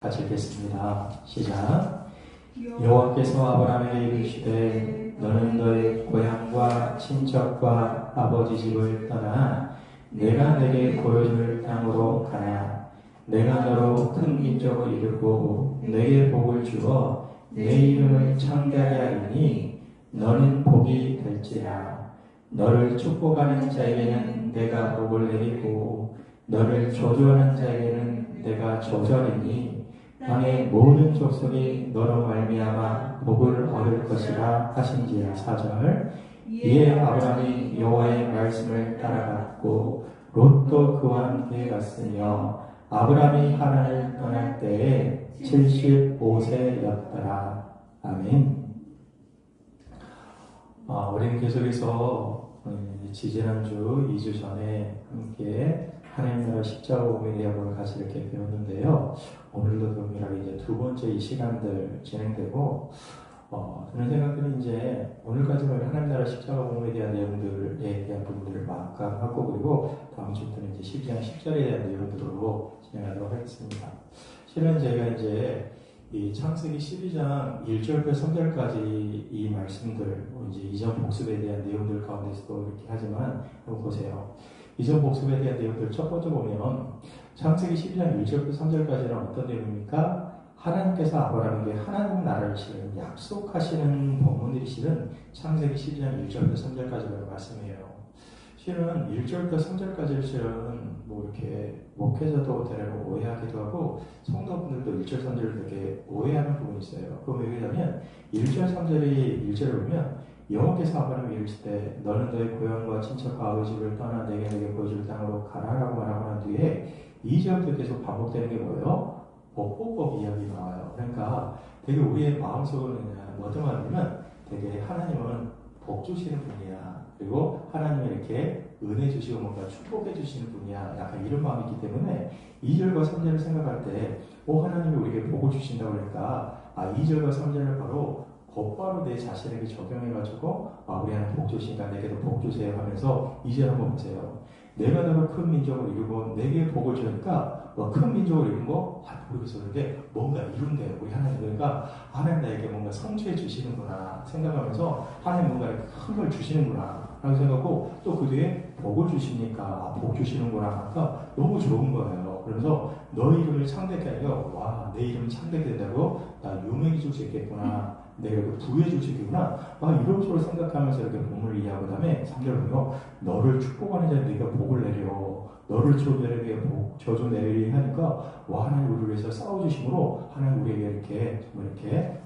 같이 읽겠습니다. 시작. 여호와께서 아브라함에게 이르시되 너는 너의 고향과 친척과 아버지 집을 떠나 내가 내게 보여줄 땅으로 가라. 내가 너로 큰 민족을 이루고 내게 복을 주어 내 이름을 창대하게 하리니 너는 복이 될지라. 너를 축복하는 자에게는 내가 복을 내리고 너를 저주하는 자에게는 내가 저주하리니 땅의 모든 족속이 너로 말미암아 복을 얻을 것이라 하신지라. 4절. 이에 아브라함이 여호와의 말씀을 따라갔고 롯도 그와 함께 갔으며 아브라함이 하란을 떠날 때에 75세였더라. 아멘. 우리는 계속해서 지지난주 2주 전에 함께 하나님 나라 십자가 복음에 대한 걸 같이 이렇게 배웠는데요. 오늘도 동일하게 이제 두 번째 이 시간들 진행되고, 저는 생각들은 이제 오늘까지 하나님 나라 십자가 복음에 대한 내용들에 대한 부분들을 마감하고, 그리고 다음 주부터는 이제 12장 10절에 대한 내용들로 진행하도록 하겠습니다. 실은 제가 이제 이 창세기 12장 1절부터 3절까지 이 말씀들, 이제 이전 복습에 대한 내용들 가운데서도 이렇게 하지만, 한번 보세요. 이전 복습에 대한 내용들 첫 번째 보면 창세기 12장 1절부터 3절까지는 어떤 내용입니까? 하나님께서 아브라함에게 하나님 나라를 실은 약속하시는 본문들이 실은 창세기 12장 1절부터 3절까지라는 말씀이에요. 실은 1절부터 3절까지를 실은 이렇게 목회자도 대략 오해하기도 하고 성도분들도 1절, 3절을 되게 오해하는 부분이 있어요. 그럼 왜 그러냐면 1절, 3절이 1절을 보면 여호와께서 아브라함에게 이르시되 너는 너의 고향과 친척과 아버지 집을 떠나 내게 보여줄 땅으로 가라라고 말하고 난 뒤에 2절부터 계속 반복되는 게 뭐예요? 복보복 이야기가 나와요. 그러니까 되게 우리의 마음속으로는 어떤 말이냐면 되게 하나님은 복 주시는 분이야. 그리고 하나님은 이렇게 은혜 주시고 뭔가 축복해 주시는 분이야. 약간 이런 마음이 있기 때문에 2절과 3절을 생각할 때 하나님이 우리에게 복을 주신다고 그러니까 2절과 3절을 바로 곧바로 내 자신에게 적용해가지고 우리 하나님 복 주시니까 내게도 복 주세요 하면서 2절 한번 보세요. 내가 너로 큰 민족을 이루고 내게 복을 주니까 큰 민족을 이룬 거 모르겠어. 근데 뭔가 이룬대요. 우리 하나님. 그러니까 하나님 나에게 뭔가 성취해 주시는구나 생각하면서 하나님 뭔가 큰 걸 주시는구나 라고 생각하고 또 그 뒤에 복을 주시니까 복 주시는구나 하니까 너무 좋은 거예요. 그러면서 너 이름을 창대케 하여 내 이름이 창대된다고 나 유명해질 수 있겠구나. 내가 이렇게 부여해줄 수 있겠구나. 이런 식으로 생각하면서 이렇게 복을 이해하고 그다음에 3절은요. 너를 축복하는 자에 네가 복을 내려. 너를 저주하게 저주 내리리 하니까 하나님 우리를 위해서 싸워주심으로 하나님 우리에게 이렇게 정말 이렇게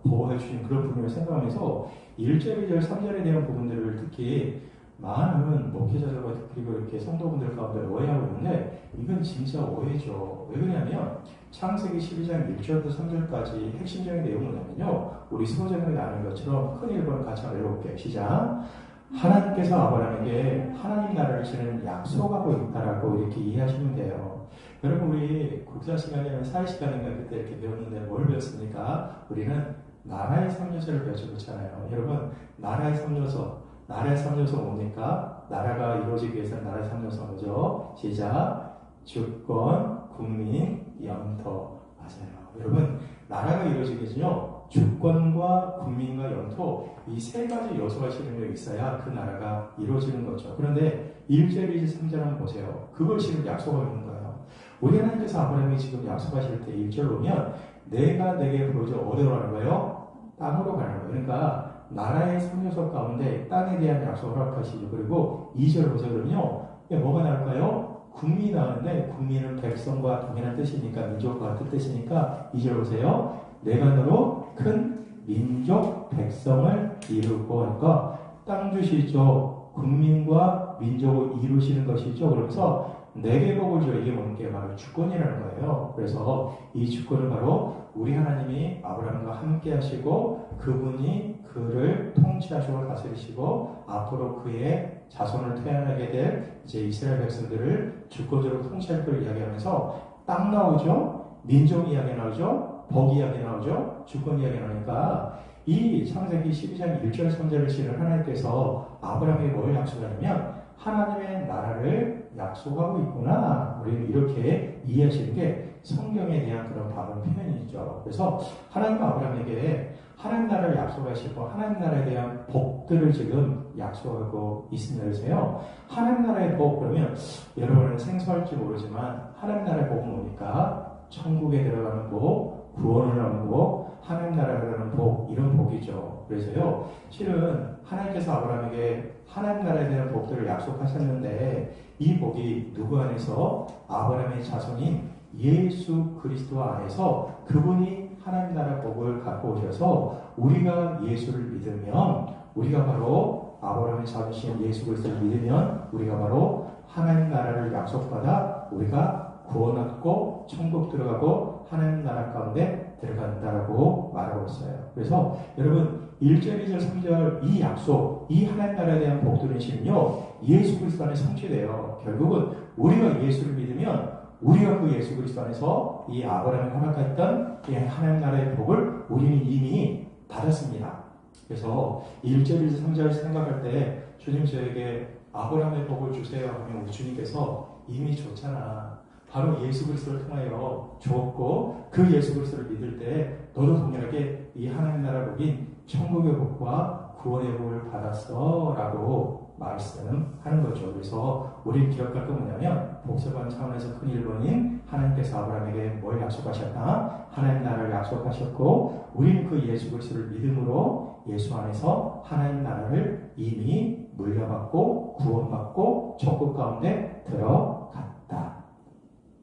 보호해 주신 그런 부분을 생각하면서 1절, 2절, 3절에 대한 부분들을 특히 많은 목회자들과 그리고 이렇게 성도분들 가운데 오해하고 있는데 이건 진짜 오해죠. 왜 그러냐면 창세기 12장 1절부터 3절까지 핵심적인 내용은 뭐냐면요. 우리 서정에 나눈 것처럼 큰 1번을 같이 한번 읽어볼게요. 시작. 하나님께서 아브라함에게 하나님 나라를 실은 약속하고 있다라고 이렇게 이해하시면 돼요. 여러분 우리 국사 시간이나 사회 시간인가 그때 이렇게 배웠는데 뭘 배웠습니까? 우리는 나라의 3요소를 배워서 그렇잖아요. 여러분 나라의 3요소 뭡니까? 나라가 이루어지기 위해서는 나라의 3요소 뭐죠? 시작. 주권, 국민, 영토. 맞아요. 여러분 나라가 이루어지기 위해서는요. 주권과 국민과 영토 이 세 가지 요소가 실현되어 있어야 그 나라가 이루어지는 거죠. 그런데 1절, 2절, 3절 한번 보세요. 그걸 지금 약속하고 있는 거예요. 우리 하나님께서 아브라함이 지금 약속하실 때 1절 보면 내가 내게 보여줘 어디로 가는 거예요? 땅으로 가는 거예요. 그러니까 나라의 3요소 가운데 땅에 대한 약속을 허락하시죠. 그리고 2절 보세요. 그러면요. 뭐가 나올까요? 국민이 나오는데 국민은 백성과 동일한 뜻이니까 민족과 같은 뜻이니까 2절 보세요. 내가 너로 큰 민족 백성을 이루고 하니까 땅 주시죠. 국민과 민족을 이루시는 것이죠. 그러면서 내게 복을 줘. 이게 뭔게 바로 주권이라는 거예요. 그래서 이 주권은 바로 우리 하나님이 아브라함과 함께 하시고 그분이 그를 통치하시고 다스리시고 앞으로 그의 자손을 태어나게 될 이제 이스라엘 백성들을 주권적으로 통치할 걸 이야기하면서 땅 나오죠. 민족 이야기 나오죠. 복 이야기 나오죠. 주권 이야기 나오니까 이 창세기 12장 1절 3절을 실은 하나님께서 아브라함에게 뭘 약속하냐면 하나님의 나라를 약속하고 있구나. 우리는 이렇게 이해하시는 게 성경에 대한 그런 바른 표현이죠. 그래서 하나님은 아브라함에게 하나님 나라를 약속하시고 하나님 나라에 대한 복들을 지금 약속하고 있습니다. 그래서요, 하나님 나라의 복, 그러면 여러분은 생소할지 모르지만 하나님 나라의 복은 뭡니까? 천국에 들어가는 복, 구원을 하는 복, 하나님 나라에 들어가는 복, 이런 복이죠. 그래서요, 실은 하나님께서 아브라함에게 하나님 나라에 대한 복들을 약속하셨는데 이 복이 누구 안에서? 아브라함의 자손인 예수 그리스도 안에서 그분이 하나님 나라 복을 갖고 오셔서 우리가 예수를 믿으면, 우리가 바로 아브라함의 자손이신 예수 그리스도를 믿으면 우리가 바로 하나님 나라를 약속받아 우리가 구원 얻고 천국 들어가고 하나님 나라 가운데 들어간다라고 말하고 있어요. 그래서 여러분 1절, 2절, 3절 이 약속, 이 하나님 나라에 대한 복들은 실은요 예수 그리스도 안에 성취돼요. 결국은 우리가 예수를 믿으면 우리가 그 예수 그리스도 안에서 이 아브라함이 허락했던 이 하나님 나라의 복을 우리는 이미 받았습니다. 그래서 1절, 2절, 3절 생각할 때 주님 저에게 아브라함의 복을 주세요 하면 우리 주님께서 이미 줬잖아. 바로 예수 그리스도를 통하여 주었고 그 예수 그리스도를 믿을 때 너도 동일하게 이 하나님 나라 복인 천국의 복과 구원의 복을 받았어 라고 말씀하는 거죠. 그래서 우리 기억할 건 뭐냐면 복잡한 차원에서 큰 일본인 하나님께서 아브라함에게 뭘 약속하셨나? 하나님 나라를 약속하셨고 우리는 그 예수 그리스도를 믿음으로 예수 안에서 하나님 나라를 이미 물려받고 구원받고 천국 가운데 들어갔다.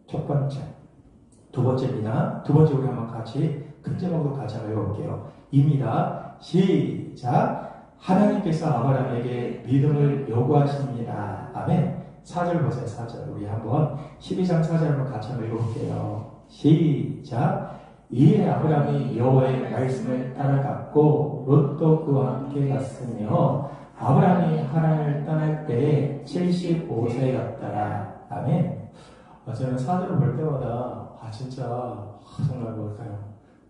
첫 번째. 두 번째입니다. 두 번째 우리 한번 같이 큰 제목으로 같이 한번 읽어볼게요. 입니다. 시작. 하나님께서 아브라함에게 믿음을 요구하십니다. 아멘. 4절 보세요. 4절. 우리 한번 12장 4절 한번 같이 한번 읽어볼게요. 시작. 이에 아브라함이 여호와의 말씀을 따라갔고 롯도 그와 함께 갔으며 아브라함이 하란을 떠날 때에 75세였더라. 아멘. 저는 4절을 볼 때마다 진짜 정말 뭘까요?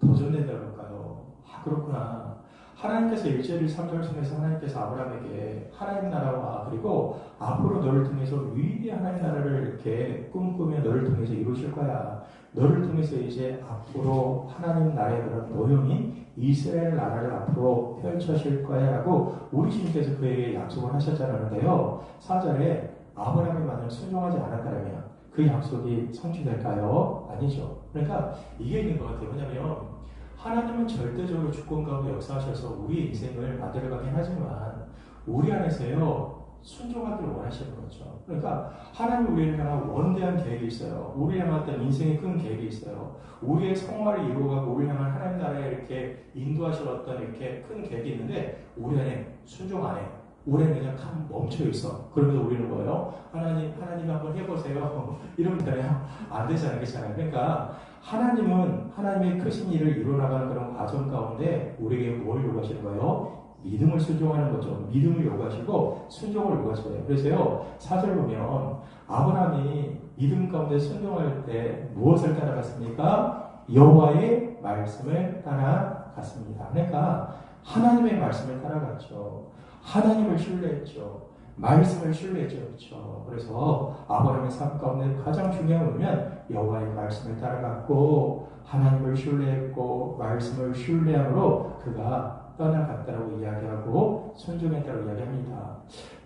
도전된다 그럴까요? 그렇구나. 하나님께서 1절, 3절 통해서 하나님께서 아브라함에게 하나님 나라와 그리고 앞으로 너를 통해서 위대한 하나님 나라를 이렇게 꿈꾸며 너를 통해서 이루실 거야. 너를 통해서 이제 앞으로 하나님 나라의 그런 모형인 이스라엘 나라를 앞으로 펼쳐질 거야 라고 우리 주님께서 그에게 약속을 하셨잖아요. 4절에 아브라함이 만약 순종하지 않았다면 그 약속이 성취될까요? 아니죠. 그러니까 이게 있는 것 같아요. 왜냐하면 하나님은 절대적으로 주권 가운데 역사하셔서 우리 인생을 만들어가긴 하지만 우리 안에서요 순종하기를 원하시는 거죠. 그러니까 하나님 우리를 향한 원대한 계획이 있어요. 우리를 향한 어떤 인생의 큰 계획이 있어요. 우리의 성화를 이루어가고 우리를 향한 하나님 나라에 이렇게 인도하실 어떤 이렇게 큰 계획이 있는데 우리 안에 순종 안 해. 우리는 그냥 감 멈춰 있어. 그러면서 우리는 뭐예요? 하나님 한번 해보세요. 이러면 되나요? 안 되잖아요. 그렇잖아요. 그러니까 하나님은 하나님의 크신 일을 이루어나가는 그런 과정 가운데 우리에게 뭘 요구하시는 거예요? 믿음을 순종하는 거죠. 믿음을 요구하시고 순종을 요구하시고요. 그래서요, 4절 보면 아브라함이 믿음 가운데 순종할 때 무엇을 따라갔습니까? 여호와의 말씀을 따라갔습니다. 그러니까 하나님의 말씀을 따라갔죠. 하나님을 신뢰했죠. 말씀을 신뢰했죠. 그렇죠. 그래서 아브라함의 삶 가운데 가장 중요한 건 뭐냐면 여호와의 말씀을 따라갔고 하나님을 신뢰했고 말씀을 신뢰함으로 그가 떠나갔다라고 이야기하고 순종했다고 이야기합니다.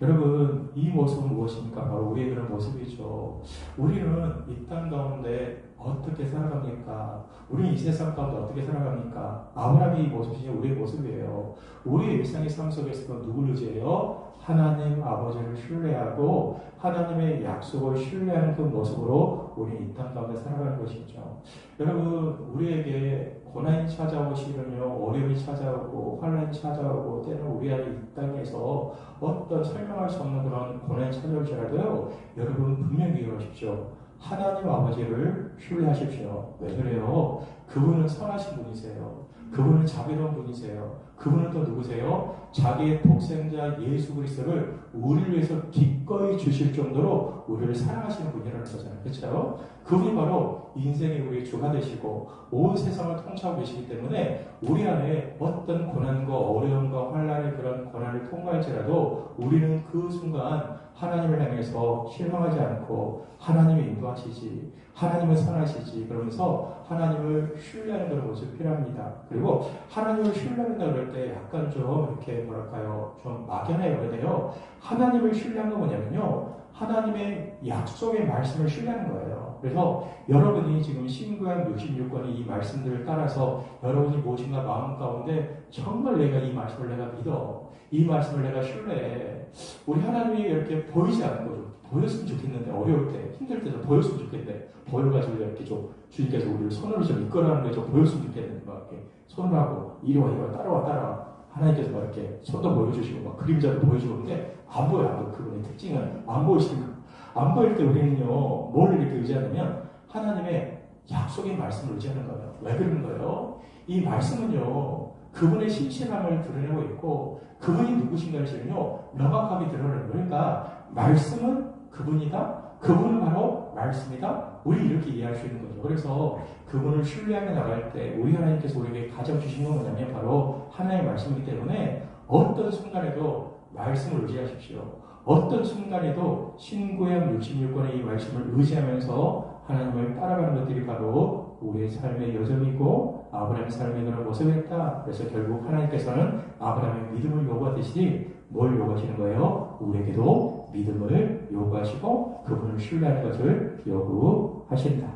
여러분 이 모습은 무엇입니까? 바로 우리의 그런 모습이죠. 우리는 이 땅 가운데 어떻게 살아갑니까? 우리는 이 세상 가운데 어떻게 살아갑니까? 아브라함의 이 모습이 우리의 모습이에요. 우리의 일상의 삶 속에서 누구를 의지해요? 하나님 아버지를 신뢰하고 하나님의 약속을 신뢰하는 그 모습으로 우리는 이 땅 가운데 살아가는 것이죠. 여러분 우리에게 고난이 찾아오고 싫으며 어려움이 찾아오고 환란이 찾아오고 때는 우리 안에 이 땅에서 어떤 설명할 수 없는 그런 고난이 찾아올지라도요 여러분 분명히 기억하십시오. 하나님 아버지를 신뢰하십시오. 왜 그래요? 그분은 선하신 분이세요. 그분은 자비로운 분이세요. 그분은 또 누구세요? 자기의 독생자 예수 그리스도를 우리를 위해서 기꺼이 주실 정도로 우리를 사랑하시는 분이라는 거잖아요. 그렇죠? 그분이 바로 인생의 우리의 주가 되시고 온 세상을 통치하고 계시기 때문에 우리 안에 어떤 고난과 어려움과 환란의 그런 고난을 통과할지라도 우리는 그 순간 하나님을 향해서 실망하지 않고 하나님이 인도하시지 하나님은 선하시지. 그러면서 하나님을 신뢰하는 그런 모습이 필요합니다. 그리고 하나님을 신뢰한다 그럴 때 약간 좀 이렇게 뭐랄까요, 좀 막연해요. 그런데요, 하나님을 신뢰한 건 뭐냐면요, 하나님의 약속의 말씀을 신뢰하는 거예요. 그래서 여러분이 지금 신구약 66권의 이 말씀들을 따라서 여러분이 무엇인가 마음 가운데 정말 내가 이 말씀을 내가 믿어, 이 말씀을 내가 신뢰해. 우리 하나님이 이렇게 보이지 않는 거죠. 보였으면 좋겠는데, 어려울 때, 힘들 때도 보였으면 좋겠는데, 보여가지고 이렇게 좀 주님께서 우리를 손으로 좀 이끌어가는 게 좀 보였으면 좋겠는데, 막 이렇게 손을 하고 이리와 이리와 따라와 하나님께서 막 이렇게 손도 보여주시고 막 그림자도 보여주고. 근데 안 보여. 그분의 특징은 안 보이시는 거. 안 보일 때 우리는요, 뭘 이렇게 의지하냐면 하나님의 약속의 말씀을 의지하는 거예요. 왜 그러는 거예요? 이 말씀은요, 그분의 신실함을 드러내고 있고 그분이 누구신가를 지금요 명확하게 드러내는 거예요. 그러니까 말씀은 그분이다. 그분은 바로 말씀이다. 우리 이렇게 이해할 수 있는 거죠. 그래서 그분을 신뢰하며 나갈 때 우리 하나님께서 우리에게 가장 주신 건 뭐냐면 바로 하나님의 말씀이기 때문에 어떤 순간에도 말씀을 의지하십시오. 어떤 순간에도 신구약 66권의 이 말씀을 의지하면서 하나님을 따라가는 것들이 바로 우리의 삶의 여정이고 아브라함의 삶의 그런 모습이었다. 그래서 결국 하나님께서는 아브라함의 믿음을 요구하듯이 뭘 요구하시는 거예요? 우리에게도 믿음을 요구하시고 그분을 신뢰하는 것을 요구하신다.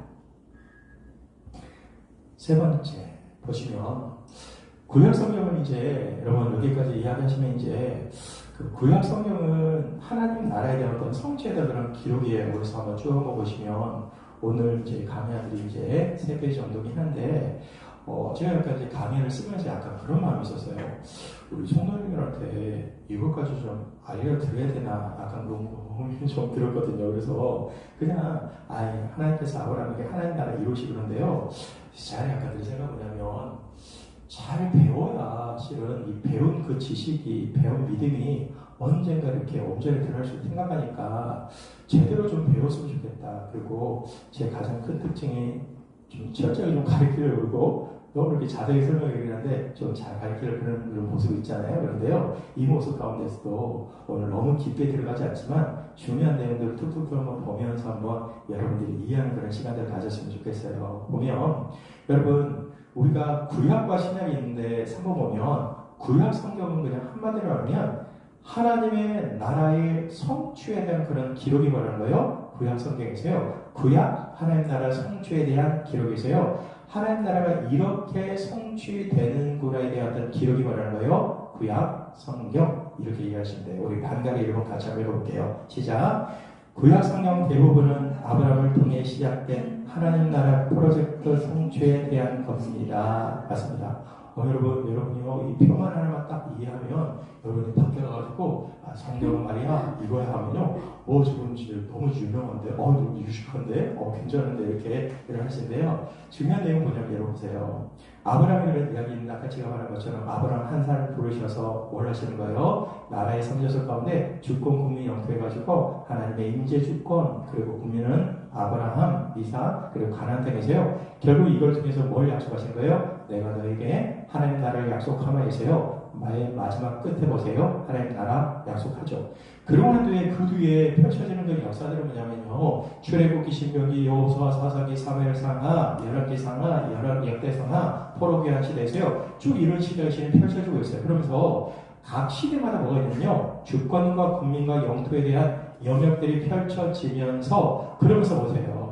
세 번째 보시면 구약 성경은 이제 여러분 여기까지 이야기하시면 이제 그 구약 성경은 하나님 나라에 대한 어떤 성취에 대한 그런 기록이에요. 그래서 한번 쭉 보시면 오늘 이제 강의들이 이제 3배 정도긴 한데 제가 약간 이제 강의를 쓰면서 약간 그런 마음이 있었어요. 우리 성도님들한테 이것까지 좀 알려드려야 되나 약간 그런 고민이 좀 들었거든요. 그래서 그냥 하나님께서 아브라함에게 하나님 나라 이루시 그런데요. 제가 약간 그 생각은 뭐냐면 잘 배워야 실은 이 배운 그 지식이 배운 믿음이 언젠가 이렇게 온전히 드러날 수 있다고 생각하니까 제대로 좀 배웠으면 좋겠다. 그리고 제 가장 큰 특징이 좀 철저히 좀 가르치려고 그러고 너무 이렇게 자세히 설명하긴 한데 좀 잘 가르치려고 하는 그런 모습이 있잖아요. 그런데요, 이 모습 가운데서도 오늘 너무 깊게 들어가지 않지만 중요한 내용들을 툭툭 한번 보면서 한번 여러분들이 이해하는 그런 시간들을 가졌으면 좋겠어요. 보면 여러분 우리가 구약과 신약이 있는데 살펴보면 구약 성경은 그냥 한마디로 하면 하나님의 나라의 성취에 대한 그런 기록이 뭐라는 거예요? 구약 성경에서요. 구약 하나님 나라 성취에 대한 기록이세요. 하나님 나라가 이렇게 성취되는구나에 대한 어떤 기록이 뭐라는 거예요? 구약 성경 이렇게 이해하시면 돼요. 우리 반가리 읽어 같이 한번 읽어볼게요. 시작. 구약 성경 대부분은 아브라함을 통해 시작된 하나님 나라 프로젝트 성취에 대한 것입니다. 맞습니다. 여러분이요, 이 표만 하나만 딱 이해하면 여러분이 밖에 가가지고 성경은 말이야 이거야 하면요, 저분 너무 유명한데, 너무 유식한데, 괜찮은데 이렇게 일을 하시는데요. 중요한 내용 뭐냐면 여러분 보세요. 아브라함이 그런 이야기입니다. 아까 제가 말한 것처럼 아브라함 한 사람 부르셔서 뭘 하시는 거예요? 나라의 선조들 가운데 주권 국민 영토해가지고 하나님의 임재 주권 그리고 국민은 아브라함, 이삭 그리고 가나안 땅이세요. 결국 이걸 통해서 뭘 약속하신 거예요? 내가 너에게 하나님 나라를 약속하면서요. 마지막 끝에 보세요. 하나님 나라 약속하죠. 그러고 난 뒤에 그 뒤에 펼쳐지는 그 역사들은 뭐냐면요. 출애굽기, 신명기, 여호수아, 사사기, 사무엘상하, 열왕기상하, 열왕역대상하, 포로기한 시대에서요. 쭉 이런 시대가 펼쳐지고 있어요. 그러면서 각 시대마다 뭐가 있냐면요. 주권과 국민과 영토에 대한 영역들이 펼쳐지면서 그러면서 보세요.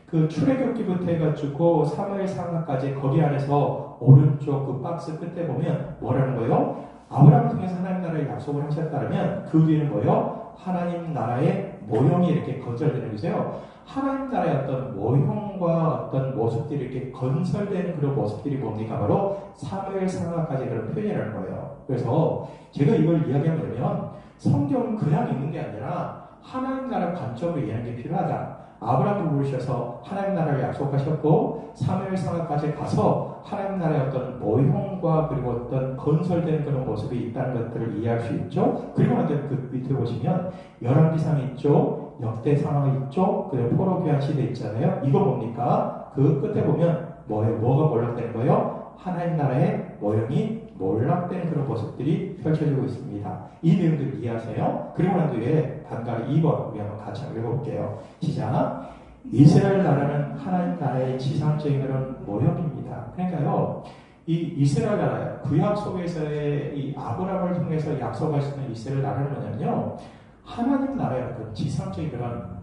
그 출애굽기부터 해가지고 사무엘상하까지 거기 안에서 오른쪽 그 박스 끝에 보면 뭐라는 거예요? 아브라함을 통해서 하나님 나라의 약속을 하셨다면 그 뒤에는 뭐예요? 하나님 나라의 모형이 이렇게 건설되는 거죠. 하나님 나라의 어떤 모형과 어떤 모습들이 이렇게 건설되는 그런 모습들이 뭡니까? 바로 사무엘상하까지 그런 표현이라는 거예요. 그래서 제가 이걸 이야기하면 성경은 그냥 읽는 게 아니라 하나님 나라 관점으로 이해하는 게 필요하다. 아브라함을 부르셔서 하나님 나라를 약속하셨고 사무엘상하까지 가서 하나님 나라의 어떤 모형과 그리고 어떤 건설되는 그런 모습이 있다는 것들을 이해할 수 있죠. 그리고 나서 그 밑에 보시면 열왕기상 있죠, 역대상하 있죠, 그리고 포로기한 시대 있잖아요. 이거 뭡니까? 그 끝에 보면 뭐예요? 뭐가 몰락되는 거예요? 하나님 나라의 모형이 몰락되는 그런 모습들이 펼쳐지고 있습니다. 이 내용들을 이해하세요. 그리고 난 뒤에 단가리 2번 우리 한번 같이 읽어볼게요. 시작. 이스라엘 나라는 하나님 나라의 지상적인 그런 모형입니다. 그러니까요, 이 이스라엘 나라, 구약 속에서의 이 아브라함을 통해서 약속하시는 이스라엘 나라는 뭐냐면요, 하나님 나라의 어떤 지상적인 그런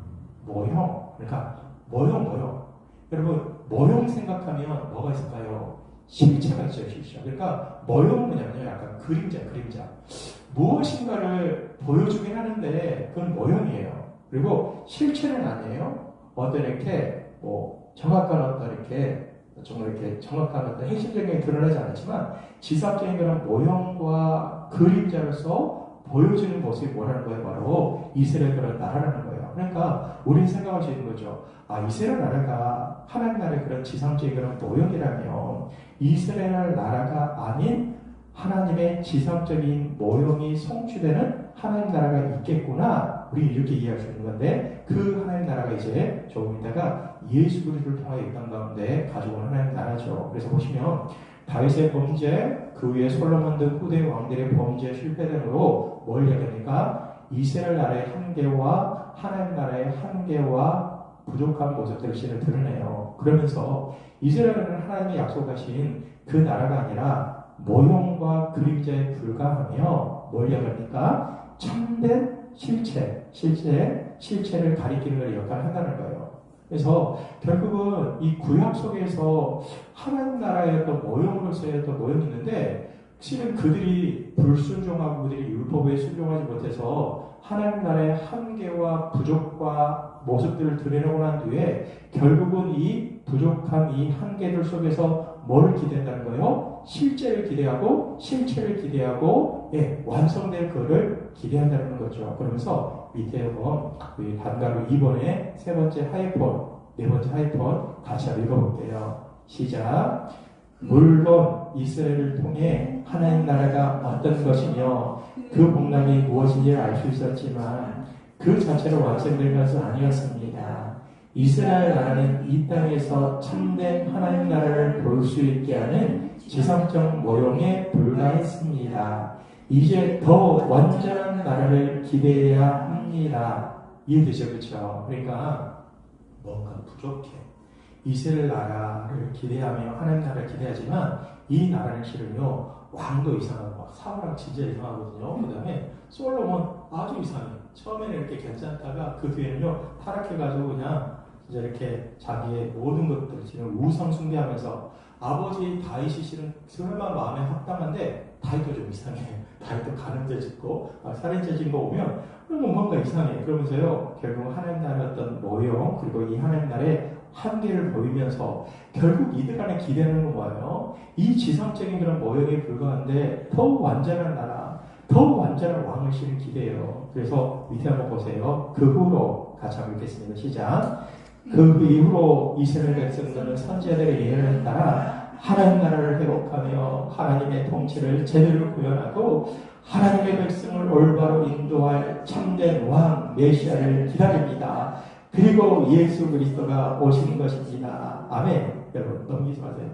모형, 그러니까 모형. 여러분, 모형 생각하면 뭐가 있을까요? 실체가 있어요, 실체. 그러니까 모형은 뭐냐면요, 약간 그림자. 무엇인가를 보여주긴 하는데 그건 모형이에요. 그리고 실체는 아니에요. 어떤 이렇게 정확한 어떤 이렇게 정말 이렇게 정확한 어떤 핵심적인 게 드러나지 않았지만 지상적인 그런 모형과 그림자로서 보여지는 모습이 뭐라는 거예요? 바로 이스라엘 그런 나라라는 거예요. 그러니까 우리는 생각할 수 있는 거죠. 아, 이스라엘 나라가 하나님 나라의 그런 지상적인 그런 모형이라면 이스라엘 나라가 아닌 하나님의 지상적인 모형이 성취되는 하나님 나라가 있겠구나. 우리 이렇게 이해할 수 있는 건데 그 하나님 나라가 이제 조금 있다가 예수 그리스도를 통하여 이 땅 가운데 가져온 하나님 나라죠. 그래서 보시면 다윗의 범죄, 그 위에 솔로몬 등 후대 왕들의 범죄 실패됨으로 뭘 얘기합니까? 이스라엘 나라의 한계와 하나님 나라의 한계와 부족한 모습들을 신을 드러내요. 그러면서 이스라엘은 하나님이 약속하신 그 나라가 아니라 모형과 그림자에 불과하며 뭘 얘기합니까? 참된 실체를 가리키는 역할을 한다는 거예요. 그래서 결국은 이 구약 속에서 하나님 나라의 어떤 모형으로서의 어떤 모형이 있는데 실은 그들이 불순종하고 그들이 율법에 순종하지 못해서 하나님 나라의 한계와 부족과 모습들을 드러내고 난 뒤에 결국은 이 부족한 이 한계들 속에서 뭘 기대한다는 거예요? 실체를 기대하고 완성될 것을 기대한다는 거죠. 그러면서 밑에 우리 단가로 2번에 세 번째 하이폰, 네 번째 하이폰 같이 읽어볼게요. 시작. 물론 이스라엘을 통해 하나님 나라가 어떤 것이며 그 복락이 무엇인지 알 수 있었지만 그 자체로 완성될 것은 아니었습니다. 이스라엘 나라는 이 땅에서 참된 하나님 나라를 볼 수 있게 하는 지상적 모형에 불과했습니다. 이제 더 완전한 나라를 기대해야 합니다. 이해되죠? 그렇죠? 그러니까 뭔가 부족해. 이스라엘 나라를 기대하며 하나님 나라를 기대하지만 이 나라는 실은요, 왕도 이상하고 사울왕 진짜 이상하거든요. 그 다음에 솔로몬 아주 이상해. 처음에는 이렇게 괜찮다가 그 뒤에는요 타락해가지고 그냥 이제 이렇게 자기의 모든 것들을 지금 우상 숭배하면서 아버지 다윗이 실은 설마 마음에 합당한데 다윗도 좀 이상해. 다윗도 가늠죄 짓고 살인죄 짓는 거 보면 뭔가 이상해. 그러면서요 결국 하나님 나라의 어떤 모형 그리고 이 하나님 나라의 한계를 보이면서 결국 이들 안에 기대하는 건 뭐예요? 이 지상적인 그런 모형에 불과한데 더욱 완전한 나라, 더욱 완전한 왕을 실은 기대해요. 그래서 밑에 한번 보세요. 그 후로 같이 한번 읽겠습니다. 시작. 그 이후로 이스라엘 백성들은 선지자들의 예언에 따라 하나님 나라를 회복하며 하나님의 통치를 제대로 구현하고 하나님의 백성을 올바로 인도할 참된 왕 메시아를 기다립니다. 그리고 예수 그리스도가 오시는 것입니다. 아멘. 여러분 넘기지 마세요.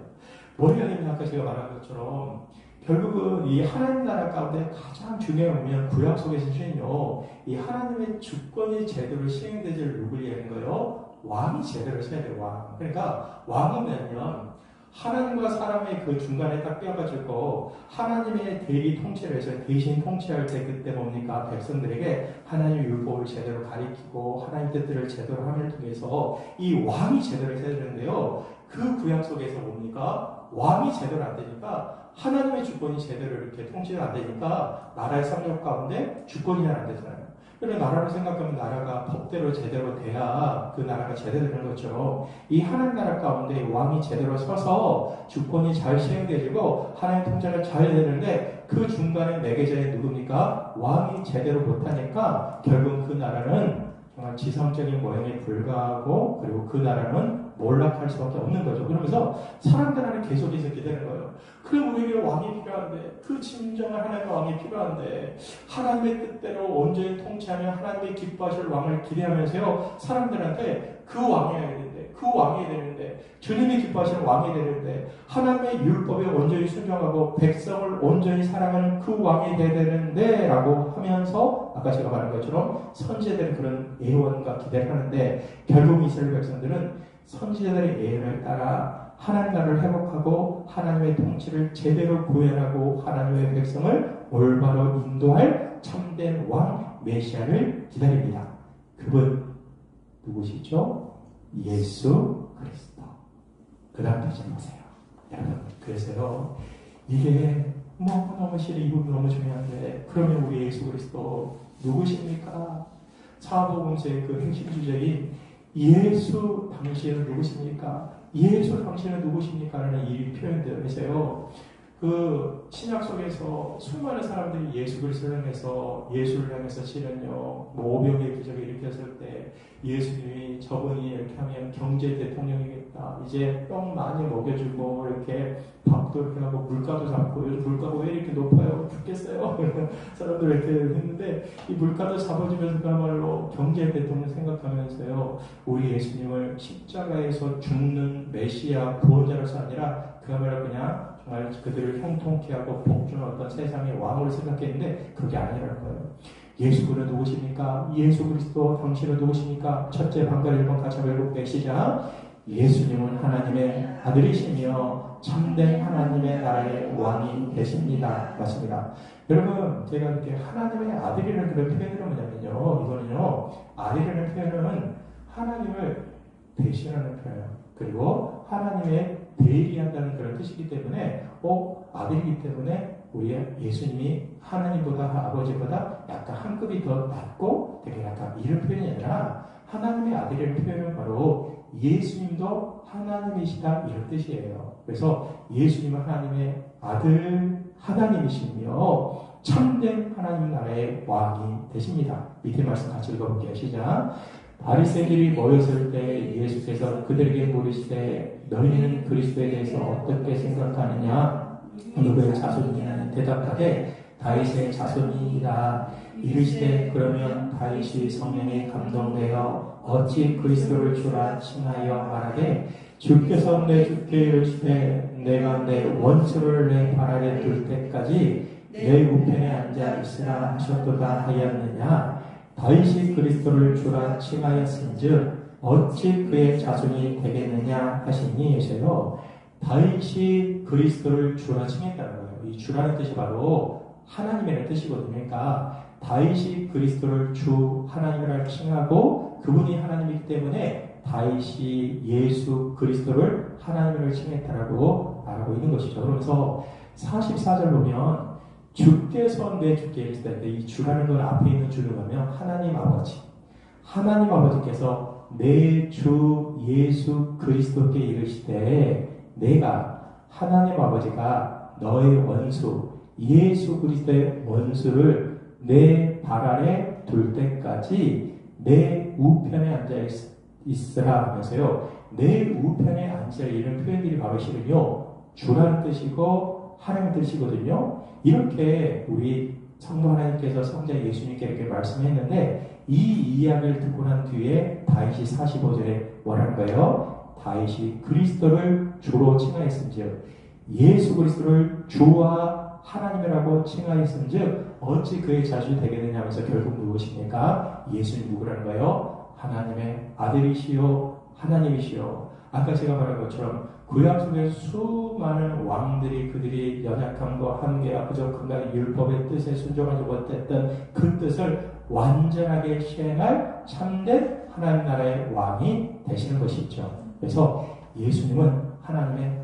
머리가 아까 제가 말한 것처럼 결국은 이 하나님 나라 가운데 가장 중요한 보면 구약 속에서 시행요 이 하나님의 주권이 제대로 시행되지를 누굴 얘기하는 거예요? 왕이 제대로 서야 돼요. 왕. 그러니까 왕은 뭐냐면 하나님과 사람의 그 중간에 딱 껴가지고 하나님의 대리 통치를 해서 대신 통치할 때 그때 뭡니까? 백성들에게 하나님의 율법을 제대로 가리키고 하나님 뜻들을 제대로 함을 통해서 이 왕이 제대로 해야 되는데요. 그 구약 속에서 뭡니까? 왕이 제대로 안 되니까 하나님의 주권이 제대로 이렇게 통치가 안 되니까 나라의 상력 가운데 주권이 잘 안 되잖아요. 그래 나라를 생각하면 나라가 법대로 제대로 돼야 그 나라가 제대로 되는 것처럼 이 하나님 나라 가운데 왕이 제대로 서서 주권이 잘 시행되고 하나님 통제가 잘 되는데 그 중간에 매개자에 누굽니까? 왕이 제대로 못하니까 결국 그 나라는 정말 지상적인 모형에 불과하고 그리고 그 나라는 몰락할 수밖에 없는 거죠. 그러면서 사람들한테 계속해서 기대는 거예요. 그럼 우리에게 왕이 필요한데 그 진정한 하나님의 왕이 필요한데 하나님의 뜻대로 온전히 통치하며 하나님의 기뻐하실 왕을 기대하면서요 사람들한테 그 왕이 해야 되는데 그 왕이 되는데, 주님이 기뻐하시는 왕이 되는데, 하나님의 율법에 온전히 순종하고 백성을 온전히 사랑하는 그 왕이 되는데 라고 하면서 아까 제가 말한 것처럼 선지자들은 그런 예언과 기대를 하는데, 결국 이스라엘 백성들은 선지자들의 예언을 따라 하나님 나라를 회복하고 하나님의 통치를 제대로 구현하고 하나님의 백성을 올바로 인도할 참된 왕 메시아를 기다립니다. 그분 누구시죠? 예수 그리스도. 그 다음 되지 마세요. 여러분, 그래서요, 이게 너무너무 실은 이 부분 너무 중요한데, 그러면 우리 예수 그리스도 누구십니까? 사복음서의 그 핵심 주제인 예수 당신은 누구십니까? 예수 당신은 누구십니까? 라는 이 표현들에서요, 그 신약 속에서 수많은 사람들이 예수 그리스도를 향해서 예수를 향해서 실은요, 뭐 오병의 기적을 일으켰을 때 예수님이 저분이 이렇게 하면 경제 대통령이겠다, 이제 떡 많이 먹여주고 이렇게 밥도 이렇게 하고 물가도 잡고, 요즘 물가가 왜 이렇게 높아요? 죽겠어요? 사람들 이렇게 했는데 이 물가도 잡아주면서 그야말로 경제 대통령 생각하면서요, 우리 예수님을 십자가에서 죽는 메시아 구원자로서 아니라 그야말로 그냥 정말 그들을 형통케 하고 복주는 어떤 세상의 왕으로 생각했는데 그게 아니라는 거예요. 예수는 누구십니까? 예수 그리스도 당신은 누구십니까? 첫째 방가 1번 같이 읽어볼게요. 시작. 예수님은 하나님의 아들이시며 참된 하나님의 나라의 왕이 되십니다. 맞습니다. 여러분, 제가 이렇게 하나님의 아들이라는 그런 표현을 뭐냐면요, 이거는요, 아들이라는 표현은 하나님을 대신하는 표현, 그리고 하나님의 대리한다는 그런 뜻이기 때문에 아들이기 때문에 우리 예수님이 하나님보다 아버지보다 약간 한 급이 더 낮고 되게 약간 이런 표현이 아니라 하나님의 아들이라는 표현은 바로 예수님도 하나님이시다 이런 뜻이에요. 그래서 예수님은 하나님의 아들 하나님이시며 참된 하나님 나라의 왕이 되십니다. 밑에 말씀 같이 읽어볼게요. 시작. 바리새인들이 모였을 때 예수께서 그들에게 물으시되 너희는 그리스도에 대해서 어떻게 생각하느냐? 누구의 자손이냐? 대답하되 다윗의 자손이라. 이르시되 그러면 다윗이 성령에 감동되어 어찌 그리스도를 주라 칭하여 말하되 주께서 내 주께 이르시되 내가 내 원수를 내 발 아래 둘 때까지 내 우편에 앉아 있으라 하셨도다 하였느냐? 다윗이 그리스도를 주라 칭하였은즉 어찌 그의 자손이 되겠느냐 하시니 하세요. 다윗이 그리스도를 주라 칭했다는 거예요. 이 주라는 뜻이 바로 하나님이라는 뜻이거든요. 그러니까 다윗이 그리스도를 주 하나님이라 칭하고 그분이 하나님이기 때문에 다윗이 예수 그리스도를 하나님이라 칭했다라고 말하고 있는 것이죠. 그래서 44절 보면 주께서 내 주께 이르시되, 이 주라는 건 앞에 있는 주를 보면 하나님 아버지, 하나님 아버지께서 내 주 예수 그리스도께 이르시되 내가 하나님 아버지가 너의 원수 예수 그리스도의 원수를 내 발 아래 둘 때까지 내 우편에 앉아 있으라 하면서요, 내 우편에 앉아 이런 표현들이 바로 실은요 주라는 뜻이고 하나님 뜻이거든요. 이렇게 우리 성도 하나님께서 성자 예수님께 이렇게 말씀했는데 이 이야기를 듣고 난 뒤에 다윗이 45절에 뭐라는 거예요? 다윗이 그리스도를 주로 칭하였은즉 예수 그리스도를 주와 하나님이라고 칭하였은즉 어찌 그의 자손이 되겠느냐 하면서 결국 누구십니까? 예수님 누구라는 거예요? 하나님의 아들이시요 하나님이시요. 아까 제가 말한 것처럼 구약 속에 수많은 왕들이 그들이 연약함과 한계와 부족함과 율법의 뜻에 순종하지 못했던 그 뜻을 완전하게 시행할 참된 하나님 나라의 왕이 되시는 것이죠. 그래서 예수님은 하나님의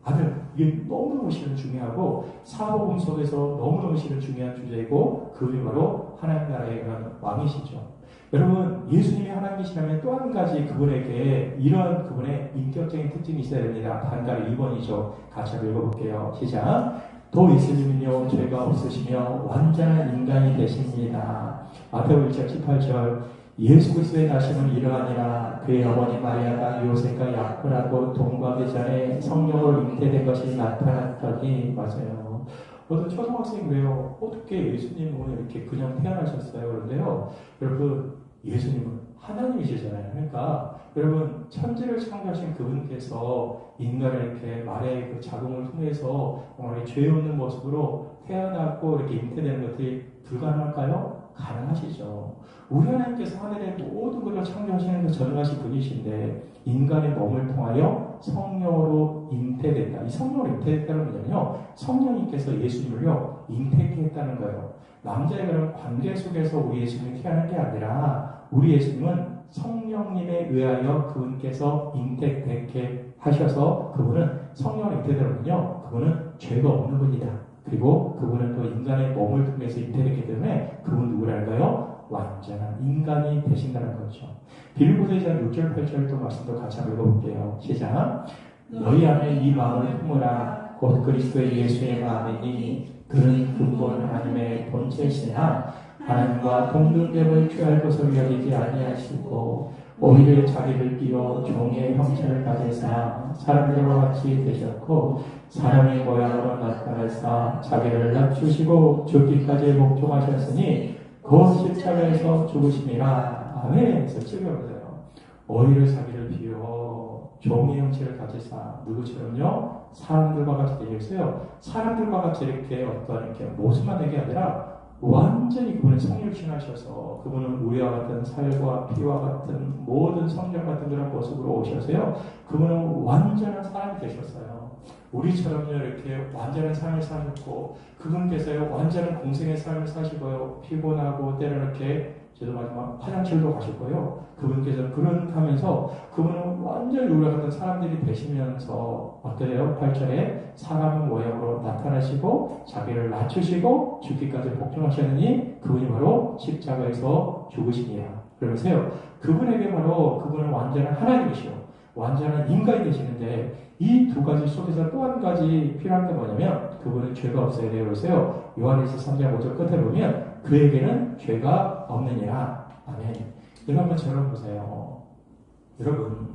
아들, 이게 너무너무 실은 중요하고 사복음 속에서 너무너무 실은 중요한 주제이고 그분이 바로 하나님 나라의 그런 왕이시죠. 여러분, 예수님이 하나님이시라면 또 한 가지 그분에게 이런 그분의 인격적인 특징이 있어야 됩니다. 반가리 2번이죠. 같이 읽어볼게요. 시작. 또 예수님은요 죄가 없으시며 완전한 인간이 되십니다. 마태복음 1장 18절. 예수 그리스도의 나심은 이러하니라. 그의 어머니 마리아가 요셉과 약혼하고 동거하기 전에 성령으로 잉태된 것이 나타났더니. 맞아요. 어떤 초등학생이 왜요? 어떻게 예수님은 이렇게 그냥 태어나셨어요? 그런데요, 여러분, 예수님은 하나님이시잖아요. 그러니까 여러분 천지를 창조하신 그분께서 인간을 이렇게 말의 그 자궁을 통해서 정말 죄 없는 모습으로 태어나고 이렇게 잉태되는 것들이 불가능할까요? 가능하시죠. 우리 하나님께서 하늘의 모든 것을 창조하시는 그 전능하신 분이신데 인간의 몸을 통하여 성령으로 잉태된다. 이 성령으로 잉태됐다는 거는요, 성령님께서 예수님을요 잉태했다는 거예요. 남자의 그런 관계 속에서 우리 예수님이 태어난 게 아니라 우리 예수님은 성령님에 의하여 그분께서 잉태되게 하셔서 그분은 성령으로 잉태되거든요. 그분은 죄가 없는 분이다. 그리고 그분은 또 인간의 몸을 통해서 잉태됐기 때문에 그분 누구랄까요? 완전한 인간이 되신다는 거죠. 빌립보서 2장 6절 8절도 말씀도 같이 한번 읽어볼게요. 시작. 너희 안에 이 마음을 품으라. 곧 그리스도의 예수의 마음이니 그는 근본 하나님의 본체시나 하나님과 동등됨을 취할 것을 여기지 아니하시고 오히려 자기를 비워 종의 형체를 가지사 사람들과 같이 되셨고 사람의 모양으로 나타나사 자기를 낮추시고 죽기까지 복종하셨으니 그 십자가에서 죽으심이라. 아멘. 그래서 찍어보세요. 오히려 자기를 비워 종의 형체를 가지사 누구처럼요? 사람들과 같이 되셨어요. 사람들과 같이 이렇게 어떤 이렇게 모습만 된 게 아니라 완전히 그분은 성령을 칭하셔서 그분은 우리와 같은 살과 피와 같은 모든 성령 같은 그런 모습으로 오셔서요. 그분은 완전한 사람이 되셨어요. 우리처럼요 이렇게 완전한 삶을 사셨고 그분께서요 완전한 공생의 삶을 사시고요 피곤하고 때로는 이렇게 저도 마지막 화장실도 가시고요. 그분께서 그런 하면서 그분은 완전히 우리와 같은 사람들이 되시면서 어때요? 8절에 사람의 모양으로 나타나시고 자기를 낮추시고 죽기까지 복종하셨느니 그분이 바로 십자가에서 죽으시니라. 그러면서요 그분에게 바로 그분은 완전한 하나님이시오 완전한 인간이 되시는데 이 두 가지 속에서 또 한 가지 필요한 게 뭐냐면 그분은 죄가 없어야 돼요. 그래서요 요한일서 3장 5절 끝에 보면 그에게는 죄가 없느니라. 아멘. 이거 한번 적어보세요. 여러분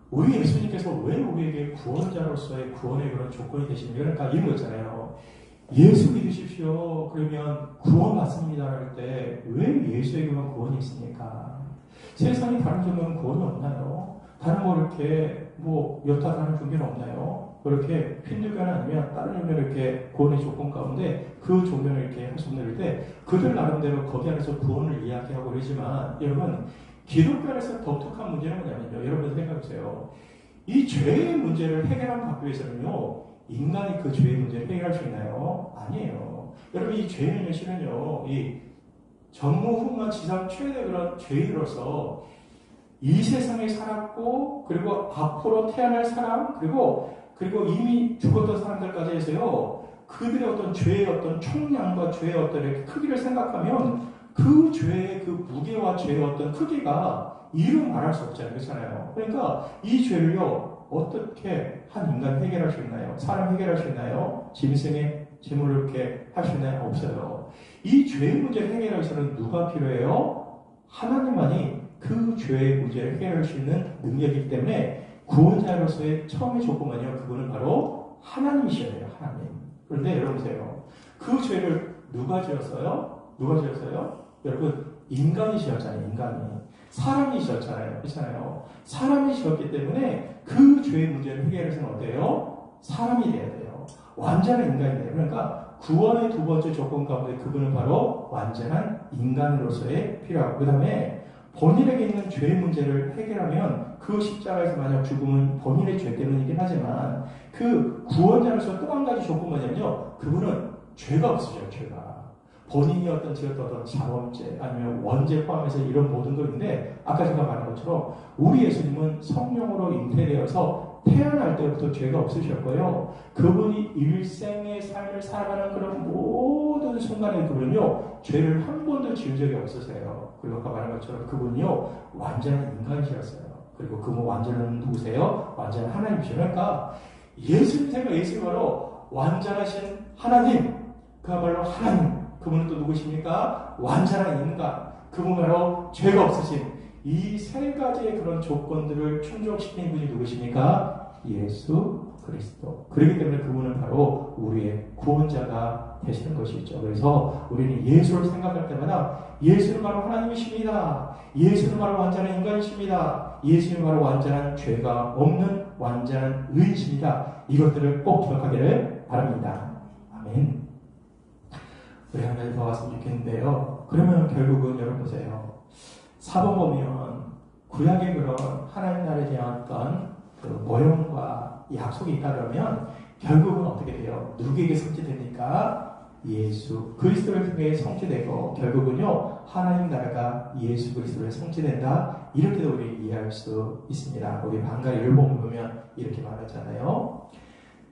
우리 예수님께서 왜 우리에게 구원자로서의 구원의 그런 조건이 되십니까? 그러니까 이런 거 있잖아요. 예수 믿으십시오. 그러면 구원 받습니다. 할 때 왜 예수에게만 구원이 있습니까? 세상에 다른 종교는 구원이 없나요? 다른 뭐 이렇게 뭐 여타 다른 종교는 없나요? 그렇게 힌두교나 아니면 다른 종교는 이렇게 구원의 조건 가운데 그 종교를 이렇게 할 수 없는 때 그들 나름대로 거기 안에서 구원을 이야기하고 그러지만 여러분 기독교 안에서 독특한 문제는 뭐냐면요. 여러분 생각해보세요. 이 죄의 문제를 해결하기 위해서는요. 인간이 그 죄의 문제를 해결할 수 있나요? 아니에요. 여러분 이 죄는 실은요. 이 전무후무한 지상 최대 그런 죄인으로서 이 세상에 살았고 그리고 앞으로 태어날 사람 그리고 이미 죽었던 사람들까지 해서요. 그들의 어떤 죄의 어떤 총량과 죄의 어떤 이렇게 크기를 생각하면 그 죄의 그 무게와 죄의 어떤 크기가 이루 말할 수 없잖아요. 그렇잖아요. 그러니까 이 죄를요. 어떻게 한 인간 해결할 수 있나요? 사람 해결할 수 있나요? 짐승의 짐을 이렇게 할 수 있나요? 없어요. 이 죄의 문제를 해결하기 위해서는 누가 필요해요? 하나님만이 그 죄의 문제를 해결할 수 있는 능력이기 때문에 구원자로서의 처음의 조건은요. 그분은 바로 하나님이셔야 돼요. 하나님. 그런데 여러분 보세요. 그 죄를 누가 지었어요? 누가 지었어요? 여러분 인간이셨잖아요. 인간이. 사람이셨잖아요. 그렇잖아요. 사람이 지었기 때문에 그 죄의 문제를 해결해서는 어때요? 사람이 돼야 돼요. 완전한 인간이 돼요. 그러니까 구원의 두 번째 조건 가운데 그분은 바로 완전한 인간으로서의 필요하고 그 다음에 본인에게 있는 죄의 문제를 해결하면 그 십자가에서 만약 죽음은 본인의 죄 때문이긴 하지만 그 구원자로서 또 한 가지 조건은 뭐냐면요. 그분은 죄가 없으셔요. 죄가. 본인이 어떤 지었던 자범죄 아니면 원죄 포함해서 이런 모든 것인데 아까 제가 말한 것처럼 우리 예수님은 성령으로 잉태되어서 태어날 때부터 죄가 없으셨고요. 그분이 일생의 삶을 살아가는 그런 모든 순간에 그분은요. 죄를 한 번도 지은 적이 없으세요. 그리고 아까 말한 것처럼 그분이요. 완전한 인간이셨어요. 그리고 그분 완전한 누구세요? 완전한 하나님이시죠. 그러니까 예수님 바로 완전하신 하나님 그야말로 하나님 그분은 또 누구십니까? 완전한 인간 그분 바로 죄가 없으신 이 세 가지의 그런 조건들을 충족시킨 분이 누구십니까? 예수 그리스도. 그렇기 때문에 그분은 바로 우리의 구원자가 되시는 것이죠. 그래서 우리는 예수를 생각할 때마다 예수는 바로 하나님이십니다. 예수는 바로 완전한 인간이십니다. 예수는 바로 완전한 죄가 없는 완전한 의이십니다. 이것들을 꼭 기억하기를 바랍니다. 아멘. 우리 한 가지 더 왔으면 좋겠는데요. 그러면 결국은 여러분 보세요. 사본 보면 구약의 그런 하나님 나라에 대한 어떤 그 모형과 약속이 있다 그러면 결국은 어떻게 돼요? 누구에게 성취됩니까? 예수 그리스도를 통해 성취되고 결국은요 하나님 나라가 예수 그리스도를 성취된다. 이렇게도 우리 이해할 수 있습니다. 우리 방가 율법 보면 이렇게 말하잖아요.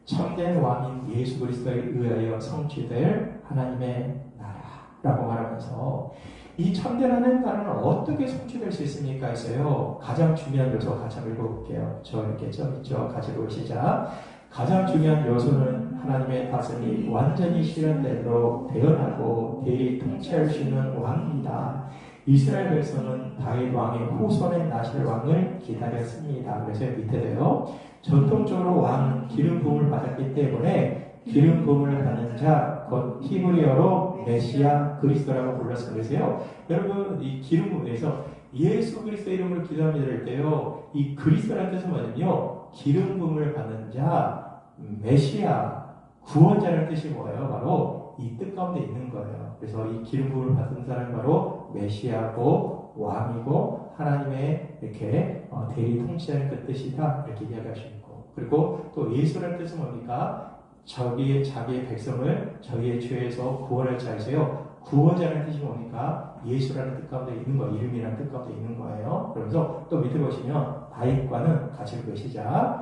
참된 왕인 예수 그리스도에 의하여 성취될 하나님의 나라라고 말하면서 이 참된 하나님 나라는 어떻게 성취될 수 있습니까? 했어요. 가장 중요한 요소 같이 한번 읽어볼게요. 저 이렇게 있죠. 같이 읽어보시자. 가장 중요한 요소는 하나님의 다스림이 완전히 실현되도록 대언하고 대리 통치할 수 있는 왕입니다. 이스라엘 백성은 다윗 왕의 후손에 나실 왕을 기다렸습니다. 그래서 밑에도요. 전통적으로 왕은 기름 부음을 받았기 때문에 기름 부음을 받는 자, 곧 히브리어로 메시아 그리스도라고 불렀어요. 그래서요. 여러분 이 기름 부음에서 예수 그리스도 이름으로 기도합니다 할 때요. 이 그리스도라는 뜻은 뭐냐면요. 기름 부음을 받는 자, 메시아, 구원자라는 뜻이 뭐예요? 바로 이 뜻 가운데 있는 거예요. 그래서 이 기름 부음을 받은 사람이 바로 메시아고 왕이고 하나님의 이렇게 대리 통치하는 그 뜻이다 이렇게 이야기할 수 있고 그리고 또 예수라는 뜻은 뭡니까? 자기의 백성을 저희의 죄에서 구원할 자이세요. 구원자라는 뜻이 뭡니까? 예수라는 뜻 가운데 있는 거, 이름이라는 뜻 가운데 있는 거예요. 그러면서 또 밑에 보시면 다윗과는 같이 읽으시자.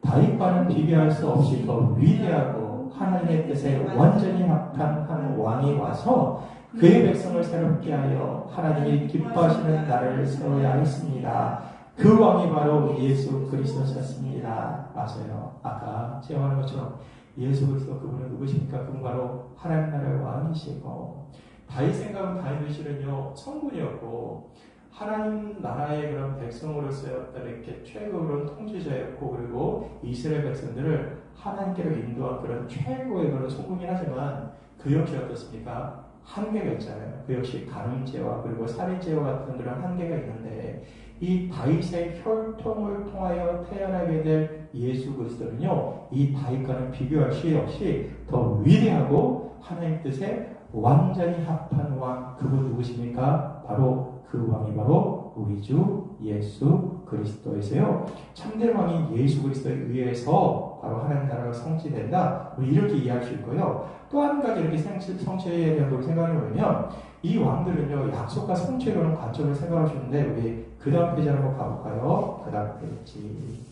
다윗과는 비교할 수 없이 더 위대하고 하나님의 뜻에 완전히 합한 한 왕이 와서 그의 백성을 새롭게 하여 하나님이 기뻐하시는 날을 세워야 했습니다. 그 왕이 바로 예수 그리스도셨습니다. 맞아요. 아까 제안한 것처럼 예수 그리스도 그분은 누구십니까? 그분 바로 하나님 나라의 왕이시고 다윗 생각은 다윗의 실은요 성군이었고 하나님 나라의 그런 백성으로서 이렇게 최고의 통치자였고 그리고 이스라엘 백성들을 하나님께로 인도한 그런 최고의 그런 성군이긴 하지만 그 역시 어떻습니까? 한계가 있잖아요. 그 역시 간음죄와 그리고 살인죄와 같은 그런 한계가 있는데 이 다윗의 혈통을 통하여 태어나게 될 예수 그리스도는요 이 다윗과는 비교할 수 없이 더 위대하고 하나님 뜻에 완전히 합한 왕 그분 누구십니까? 바로 그 왕이 바로 우리 주 예수 그리스도이세요. 참된 왕이 예수 그리스도에 의해서 바로 하나님 나라가 성취된다. 이렇게 이해할 수 있고요. 또 한 가지 이렇게 성취에 대한 걸 생각해 보면 이 왕들은요 약속과 성취에 관한 관점을 생각하시는데 우리 그 다음 페이지 한번 가볼까요? 그 다음 페이지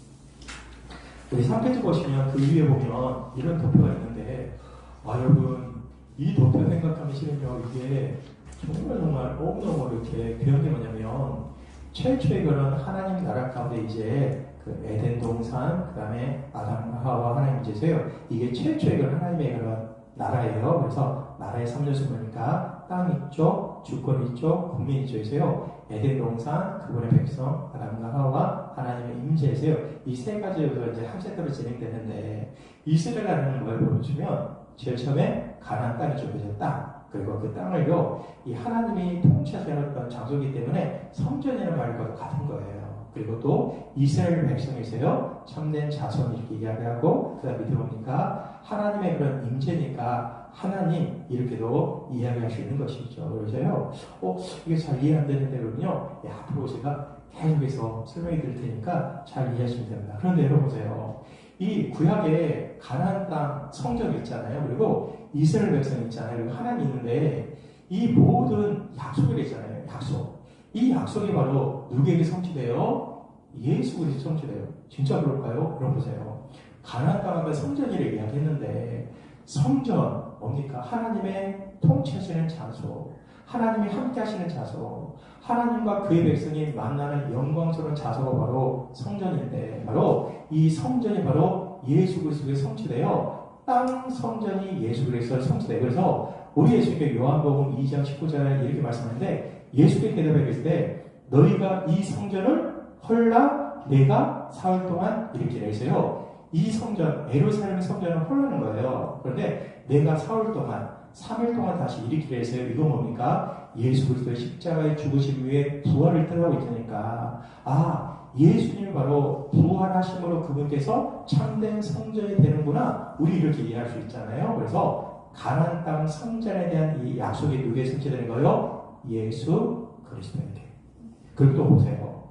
우리 3페이지 보시면 그 위에 보면 이런 도표가 있는데 여러분 이 도표 생각하면 싫으면 이게 정말 너무너무 이렇게 귀한 게 뭐냐면 최초의 그런 하나님 나라 가운데 이제 그 에덴 동산 그 다음에 아담과 하와 하나님 이제세요. 이게 최초의 그런 하나님의 그런 나라예요. 그래서 나라의 3요소 보니까 땅 있죠, 주권 있죠, 국민 있죠이세요. 에덴 동산 그분의 백성 아담과 하와 하나님의 임재이세요. 이 세 가지 요소가 이제 한 세트로 진행되는데 이스라엘이라는 걸 보여주면 제일 처음에 가나안 땅이죠. 그죠? 땅. 그리고 그 땅을요, 이 하나님이 통치하셨던 장소이기 때문에 성전이라는 말과도 같은 거예요. 그리고 또 이스라엘 백성이세요. 참된 자손 이렇게 이야기하고 그 다음 밑에 보니까 하나님의 그런 임재니까 하나님 이렇게도 이야기할 수 있는 것이죠. 그래서요, 이게 잘 이해 안 되는데 그러면요, 앞으로 제가 계속해서 설명해 드릴 테니까 잘 이해하시면 됩니다. 그런데 여러분 보세요. 이 구약에 가나안 땅 성전이 있잖아요. 그리고 이스라엘 백성이 있잖아요. 그리고 하나님이 있는데 이 모든 약속이 있잖아요. 약속. 이 약속이 바로 누구에게 성취돼요? 예수 그리스도 성취돼요. 진짜 그럴까요? 여러분 보세요. 가나안 땅과 성전이를 이야기했는데 성전 뭡니까? 하나님의 통치하시는 장소. 하나님이 함께 하시는 자소, 하나님과 그의 백성이 만나는 영광스러운 자소가 바로 성전인데 바로 이 성전이 바로 예수 그리스도의 성취돼요. 땅 성전이 예수 그리스도의 성취돼요. 그래서 우리 예수님께 요한복음 2장 19절에 이렇게 말씀하는데 예수께 대답하여 이르시되 너희가 이 성전을 헐라 내가 사흘 동안 일으키라 했어요. 이 성전, 예루살렘 성전은 홀라는 거예요. 그런데 내가 4일 동안, 3일 동안 다시 일으키려 해서요. 이거 뭡니까? 예수 그리스도의 십자가의 죽으심 위에 부활을 뜻하고 있으니까, 예수님이 바로 부활하심으로 그분께서 참된 성전이 되는구나. 우리 이렇게 이해할 수 있잖아요. 그래서 가나안 땅 성전에 대한 이 약속이 누구에 성취되는 거예요? 예수 그리스도에게. 그리고 또 보세요.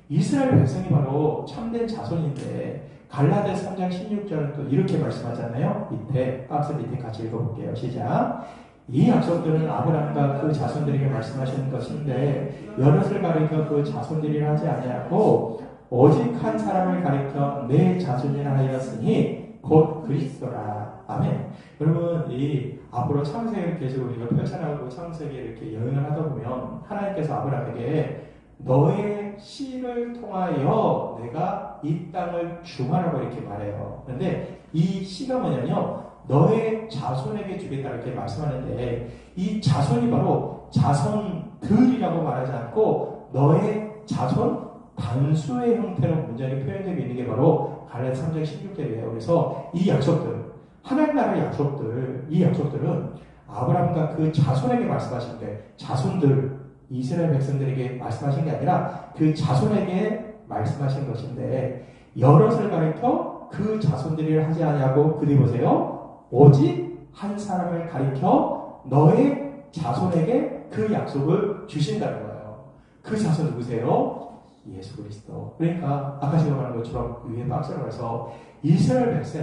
이스라엘 백성이 바로 참된 자손인데 갈라디아서 3장 16절은 또 이렇게 말씀하잖아요. 밑에 박스 밑에 같이 읽어볼게요. 시작. 이 약속들은 아브라함과 그 자손들에게 말씀하시는 것인데 여럿을 가리켜 그 자손들이라 하지 아니하고 오직 한 사람을 가리켜 내 자손이라 하였으니 곧 그리스도라. 아멘. 여러분, 이 앞으로 창세기를 계속 우리가 펼쳐나가고 창세기에 이렇게 여행을 하다 보면 하나님께서 아브라함에게 너의 씨를 통하여 내가 이 땅을 주마라고 이렇게 말해요. 그런데 이 씨가 뭐냐면요, 너의 자손에게 주겠다 이렇게 말씀하는데 이 자손이 바로 자손들이라고 말하지 않고 너의 자손 단수의 형태로 문장이 표현되고 있는 게 바로 갈라디아서 3장 16절이에요. 그래서 이 약속들, 하나님 나라의 약속들, 이 약속들은 아브라함과 그 자손에게 말씀하시는데 자손들, 이스라엘 백성들에게 말씀하신 게 아니라 그 자손에게 말씀하신 것인데 여럿을 가리켜 그 자손들이라 하지 아니하고 그뒤 보세요. 오직 한 사람을 가리켜 너의 자손에게 그 약속을 주신다는 거예요. 그 자손 누구세요? 예수 그리스도. 그러니까 아까 제가 말한 것처럼 위에 박스로 해서 이스라엘 백성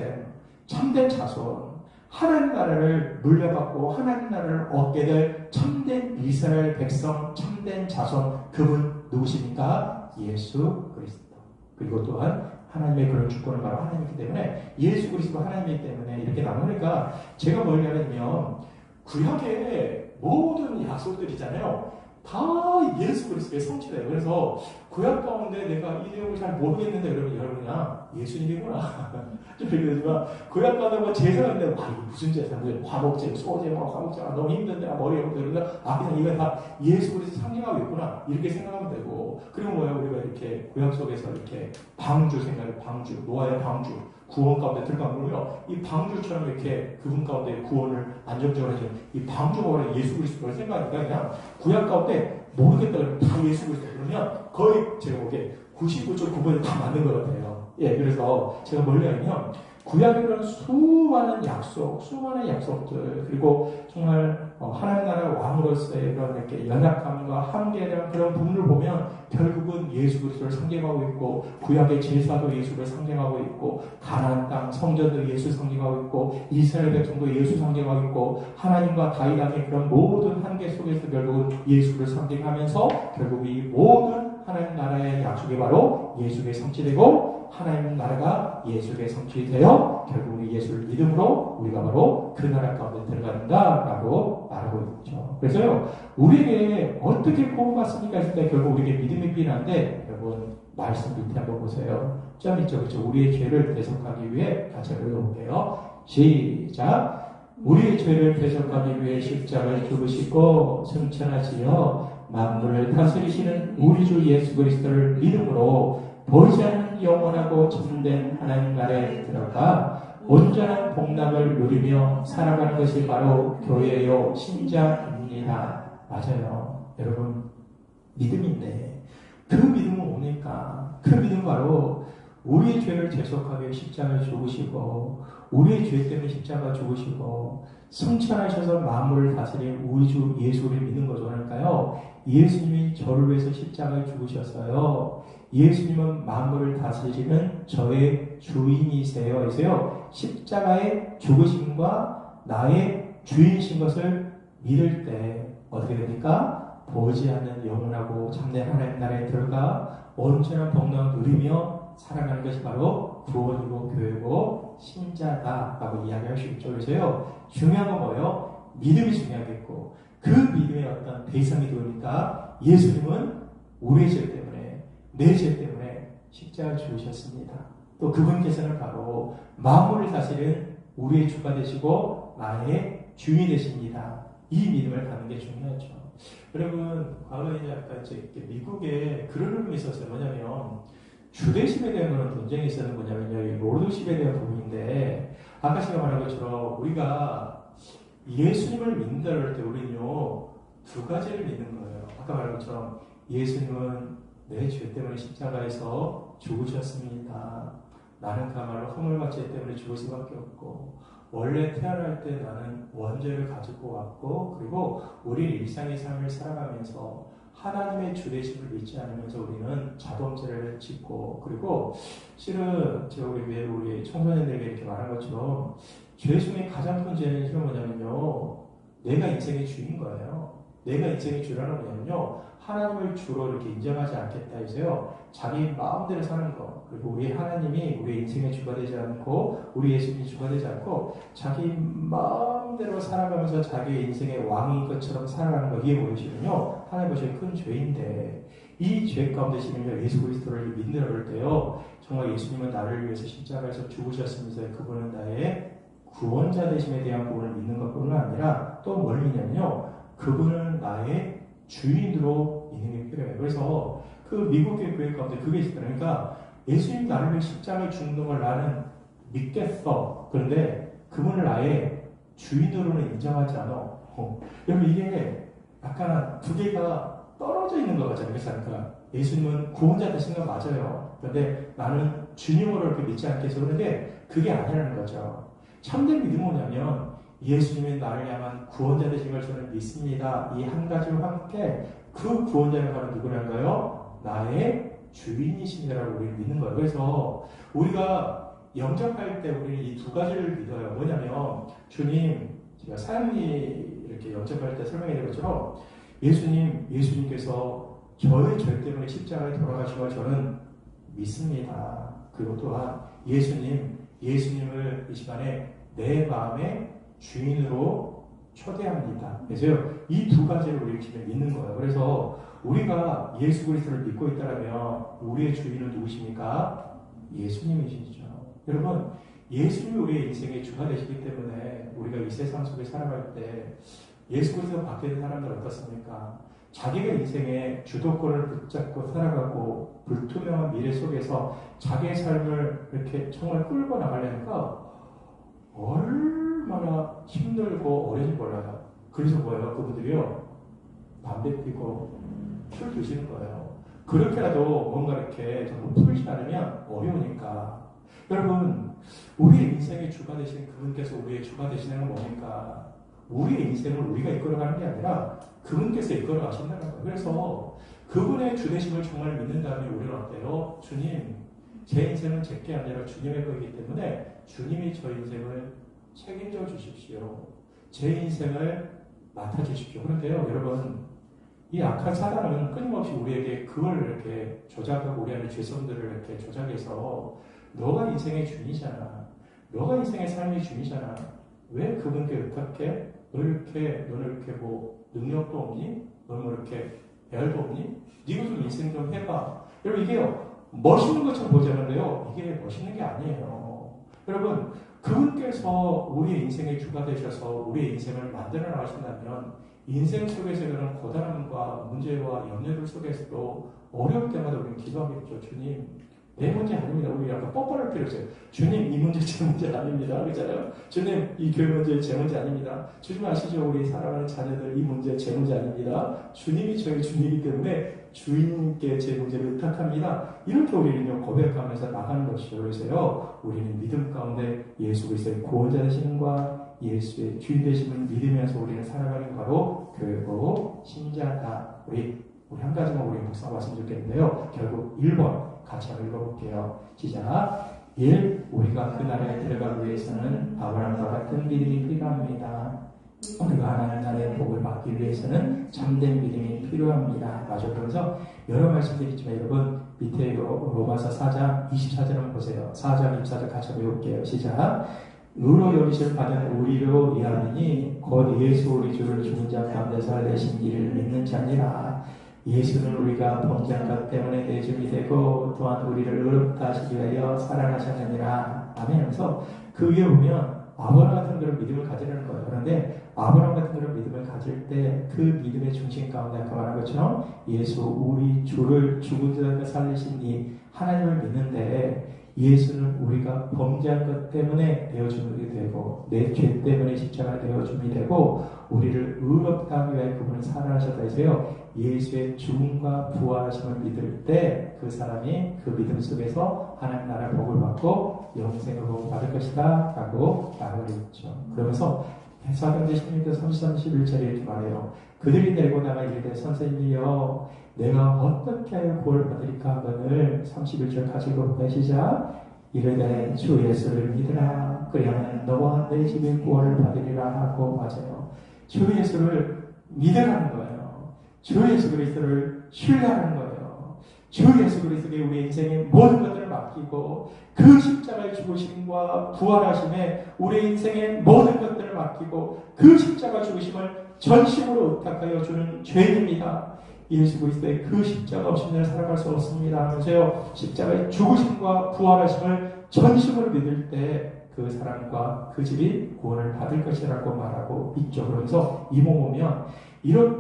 참된 자손, 하나님 나라를 물려받고 하나님 나라를 얻게 될 참된 이스라엘 백성, 참된 자손, 그분 누구십니까? 예수 그리스도. 그리고 또한 하나님의 그런 주권은 바로 하나님이기 때문에 예수 그리스도가 하나님이기 때문에 이렇게 나누니까 제가 뭘 하냐면 구약의 모든 약속들이잖아요. 다 예수 그리스도의 성취돼요. 그래서 구약 가운데 내가 이 내용을 잘 모르겠는데 그러면 여러분이야 예수님이구나. 좀 얘기하지만 구약 가운데 뭐 제사인데 이게 무슨 제사인데 화목제, 소제, 화목제 너무 힘든데 머리가 그런데 그냥 이거 다 예수 그리스도 상징하고 있구나 이렇게 생각하면 되고 그리고 뭐야 우리가 이렇게 구약 속에서 이렇게 방주 생각해 방주 노아의 방주 구원 가운데 들어간 거고요. 이 방주처럼 이렇게 그분 가운데 구원을 안정적으로 해주는 이 방주가 원래 예수 그리스도를 생각하니까 그냥 구약 가운데 모르겠다 그러면 다 예수 그리스도 그러면 거의 제가 보기에 99.9% 다 맞는 것 같아요. 예, 그래서 제가 뭘 하냐면 구약의 그런 수많은 약속, 수많은 약속들 그리고 정말 하나님 나라 왕으로서의 그런 이렇게 연약함과 한계에 대한 그런 부분을 보면 결국은 예수 그리스도를 상징하고 있고 구약의 제사도 예수를 상징하고 있고 가나안 땅 성전도 예수 상징하고 있고 이스라엘 백성도 예수 상징하고 있고 하나님과 다윗 왕의 그런 모든 한계 속에서 결국은 예수를 상징하면서 결국 이 모든 하나님 나라의 약속이 바로 예수에 성취되고 하나님 나라가 예수에 성취되어 결국 우리 예수를 믿음으로 우리가 바로 그 나라 가운데 들어간다라고 말하고 있죠. 그래서요 우리에게 어떻게 구원받습니까 했을 때 결국 우리에게 믿음이 필요한데 여러분 말씀 밑에 한번 보세요. 점 있죠. 그렇죠? 우리의 죄를 대속하기 위해 같이 읽어볼게요. 시작. 우리의 죄를 대속하기 위해 십자가를 죽으시고 승천하시어 만물을 다스리시는 우리 주 예수 그리스도를 믿음으로 보이지 않는 영원하고 참된 하나님 나라에 들어가 온전한 복락을 누리며 살아가는 것이 바로 교회요 신자입니다. 맞아요. 여러분 믿음인데 그 믿음은 뭡니까? 그 믿음은 바로 우리의 죄를 대속하기 위해 십자가를 죽으시고 우리의 죄 때문에 십자가 죽으시고 승천하셔서 만물을 다스린 우리 주 예수를 믿는 거죠. 그러니까요 예수님이 저를 위해서 십자가에 죽으셨어요. 예수님은 만물을 다스리는 저의 주인이세요. 그래서요 십자가의 죽으심과 나의 주인이신 것을 믿을 때 어떻게 됩니까? 보지 않는 영원하고 참된 하나님 나라에 들어가 온전한 복락을 누리며 살아가는 것이 바로 구원이고 교회고 신자다라고 이야기할 수 있죠. 그래서요 중요한 건 뭐예요? 믿음이 중요하겠고 그 믿음의 어떤 대상이 누굽니까? 예수님은 우리의 죄 때문에 내 죄 때문에 십자가를 죽으셨습니다. 또 그분께서는 바로 만물을 다스리는 우리의 주가 되시고 나의 주인이 되십니다. 이 믿음을 갖는 게 중요하죠. 여러분 과거에 아까 이제 미국에 그런 흐름이 있었어요. 뭐냐면 주대심에 대한 그런 논쟁이 있었는 뭐냐면요. 이 로드십에 대한 부분인데, 아까 제가 말한 것처럼 우리가 예수님을 믿는다 그럴 때 우리는요, 두 가지를 믿는 거예요. 아까 말한 것처럼 예수님은 내 죄 때문에 십자가에서 죽으셨습니다. 나는 그야말로 허물과 죄 때문에 죽을 수밖에 없고, 원래 태어날 때 나는 원죄를 가지고 왔고, 그리고 우리 일상의 삶을 살아가면서 하나님의 주대심을 믿지 않으면서 우리는 자범죄를 짓고, 그리고 실은 제가 우리 청소년들에게 이렇게 말한 것처럼 죄 중에 가장 큰 죄는 실은 뭐냐면요, 내가 인생의 주인 거예요. 내가 인생의 주라는 뭐냐면요, 하나님을 주로 이렇게 인정하지 않겠다 해서요, 자기 마음대로 사는 거, 그리고 우리 하나님이 우리 인생의 주가 되지 않고 우리 예수님이 주가 되지 않고 자기 마음대로 살아가면서 자기 인생의 왕인 것처럼 살아가는 거, 이게 무엇이면요, 하나님 보시기에 큰 죄인데, 이 죄 가운데 지면요, 예수 그리스도를 믿는다 그럴 때요, 정말 예수님은 나를 위해서 십자가에서 죽으셨으면서 그분은 나의 구원자 되심에 대한 부분을 믿는 것뿐만 아니라 또 뭘 믿냐면요, 그분은 나의 주인으로 믿는 게 필요해요. 그래서 그 미국의 교회 가운데 그게 있어요. 그러니까 예수님 나를 위해 십자가에 죽는 걸 나는 믿겠어. 그런데 그분을 나의 주인으로는 인정하지 않아. 여러분, 이게 약간 두 개가 떨어져 있는 것 같잖아요. 그러니까 예수님은 구원자 되신 건 맞아요. 그런데 나는 주님으로 이렇게 믿지 않겠어. 그런데 그게 아니라는 거죠. 참된 믿음은 뭐냐면 예수님이 나를 향한 구원자 되신 걸 저는 믿습니다. 이 한 가지와 함께 그 구원자는 바로 누구란가요? 나의 주인이신이라고 우리는 믿는 거예요. 그래서 우리가 영접할 때 우리는 이 두 가지를 믿어요. 뭐냐면 주님, 제가 사연이 이렇게 영접할 때 설명해 드린 것처럼 예수님께서 저의 죄 때문에 십자가에 돌아가신 걸 저는 믿습니다. 그리고 또한 예수님을 이 시간에 내 마음의 주인으로 초대합니다. 그래서 이 두 가지를 우리 지금 믿는 거예요. 그래서 우리가 예수 그리스도를 믿고 있다면 우리의 주인은 누구십니까? 예수님이시죠. 여러분, 예수님이 우리의 인생의 주가 되시기 때문에 우리가 이 세상 속에 살아갈 때 예수 그리스도 밖에 있는 사람들 어떻습니까? 자기가 인생의 주도권을 붙잡고 살아가고 불투명한 미래 속에서 자기의 삶을 이렇게 정말 끌고 나가려니까 얼마나 힘들고 어려운지 몰라요. 그래서 뭐예요? 그분들이요, 담배 피고 술 드시는 거예요. 그렇게라도 뭔가 이렇게 좀 풀지 않으면 어려우니까. 여러분, 우리의 인생의 주가 되시는 그분께서 우리의 주가 되시는 건 뭡니까? 우리의 인생을 우리가 이끌어가는 게 아니라 그분께서 이끌어 가신다는 거예요. 그래서 그분의 주되심을 정말 믿는다면 우리는 어때요? 주님, 제 인생은 제게 아니라 주님의 거이기 때문에 주님이 저 인생을 책임져 주십시오. 제 인생을 맡아주십시오. 그런데요, 여러분, 이 악한 사단은 끊임없이 우리에게 그걸 이렇게 조작하고 우리 안에 죄성들을 이렇게 조작해서 너가 인생의 주인이잖아. 너가 인생의 삶의 주인이잖아. 왜 그분께 의탁해? 너는 이렇게 뭐 능력도 없니? 너는 뭐 이렇게 배알도 없니? 네가 좀 인생 좀 해봐. 여러분, 이게요, 멋있는 것처럼 보자는데요, 이게 멋있는 게 아니에요. 여러분, 그분께서 우리의 인생의 주가 되셔서 우리의 인생을 만들어 나가신다면 인생 속에서 그런 고단함과 문제와 염려들 속에서도 어려울 때마다 우리는 기도하겠죠. 주님, 내 문제 아닙니다. 우리 약간 뻔뻔할 필요 없어요. 주님, 이 문제 제 문제 아닙니다. 그렇잖아요. 주님, 이 교회 문제 제 문제 아닙니다. 주님 아시죠? 우리 사랑하는 자녀들 이 문제 제 문제 아닙니다. 주님이 저희 주님이기 때문에 주인님께 제 문제를 의탁합니다. 이렇게 우리는 고백하면서 나가는 것이죠. 그래서요, 우리는 믿음 가운데 예수 그리스도의 구원자 되시는과 예수의 주인 되심을 믿으면서 우리는 살아가는 바로 교회고 신자다. 우리 한 가지만 우리 묵상 왔으면 좋겠는데요. 결국 1번 같이 한번 읽어볼게요. 시작. 1. 우리가 그 나라에 들어가기 위해서는 아브라함과 같은 믿음이 필요합니다. 우리가 하나님 나라의 복을 받기 위해서는 참된 믿음이 필요합니다. 맞아. 그래서 여러 말씀드리지만 여러분, 밑에 로마서 4장 24절 한번 보세요. 4장 24절 같이 외울게요. 시작. 의로 여기실 받은 우리로 이하느니 곧 예수 우리 주를 죽은 자 가운데 살리신 이를 믿는 자니라. 예수는 우리가 범죄한 것 때문에 내줌이 되고 또한 우리를 의롭다 하시기 위하여 살아나셨느니라. 아멘. 그래서 그 위에 보면 아브라함 같은 그런 믿음을 가지려는 거예요. 그런데 아브라함 같은 그런 믿음을 가질 때 그 믿음의 중심 가운데 아까 말한 것처럼 예수 우리 주를 죽은 자가 살리신 이 하나님을 믿는데 예수는 우리가 범죄한 것 때문에 되어줌이 되고 내 죄 때문에 십자가 되어줌이 되고 우리를 의롭다 하기 위해 그분은 살아나셨다 해서요. 예수의 죽음과 부활하심을 믿을 때 그 사람이 그 믿음 속에서 하나님 나라 복을 받고 영생을 받을 것이다 라고 말을 했죠. 그러면서 사도행전 16장 31절에 이렇게 말해요. 그들이 데리고 나가 이르되 선생님이여 내가 어떻게 하여 구원을 받으리까 하거늘 31절 가지고 보시자. 이르되 주 예수를 믿으라 그리하면 너와 내 집에 구원을 받으리라 하고 맞아요. 주 예수를 믿으라는 거예요. 주 예수 그리스도를 신뢰하는 거예요. 주 예수 그리스도에게 우리 인생의 모든 것들을 맡기고 그 십자가의 죽으심과 부활하심에 우리 인생의 모든 것들을 맡기고 그 십자가 죽으심을 전심으로 의탁하여 주는 죄인입니다. 예수 그리스도의 그 십자가 없이 는 살아갈 수 없습니다 하면서요. 십자가의 죽으심과 부활하심을 전심으로 믿을 때 그 사람과 그 집이 구원을 받을 것이라고 말하고 있죠. 그러면서 이모 보면 이런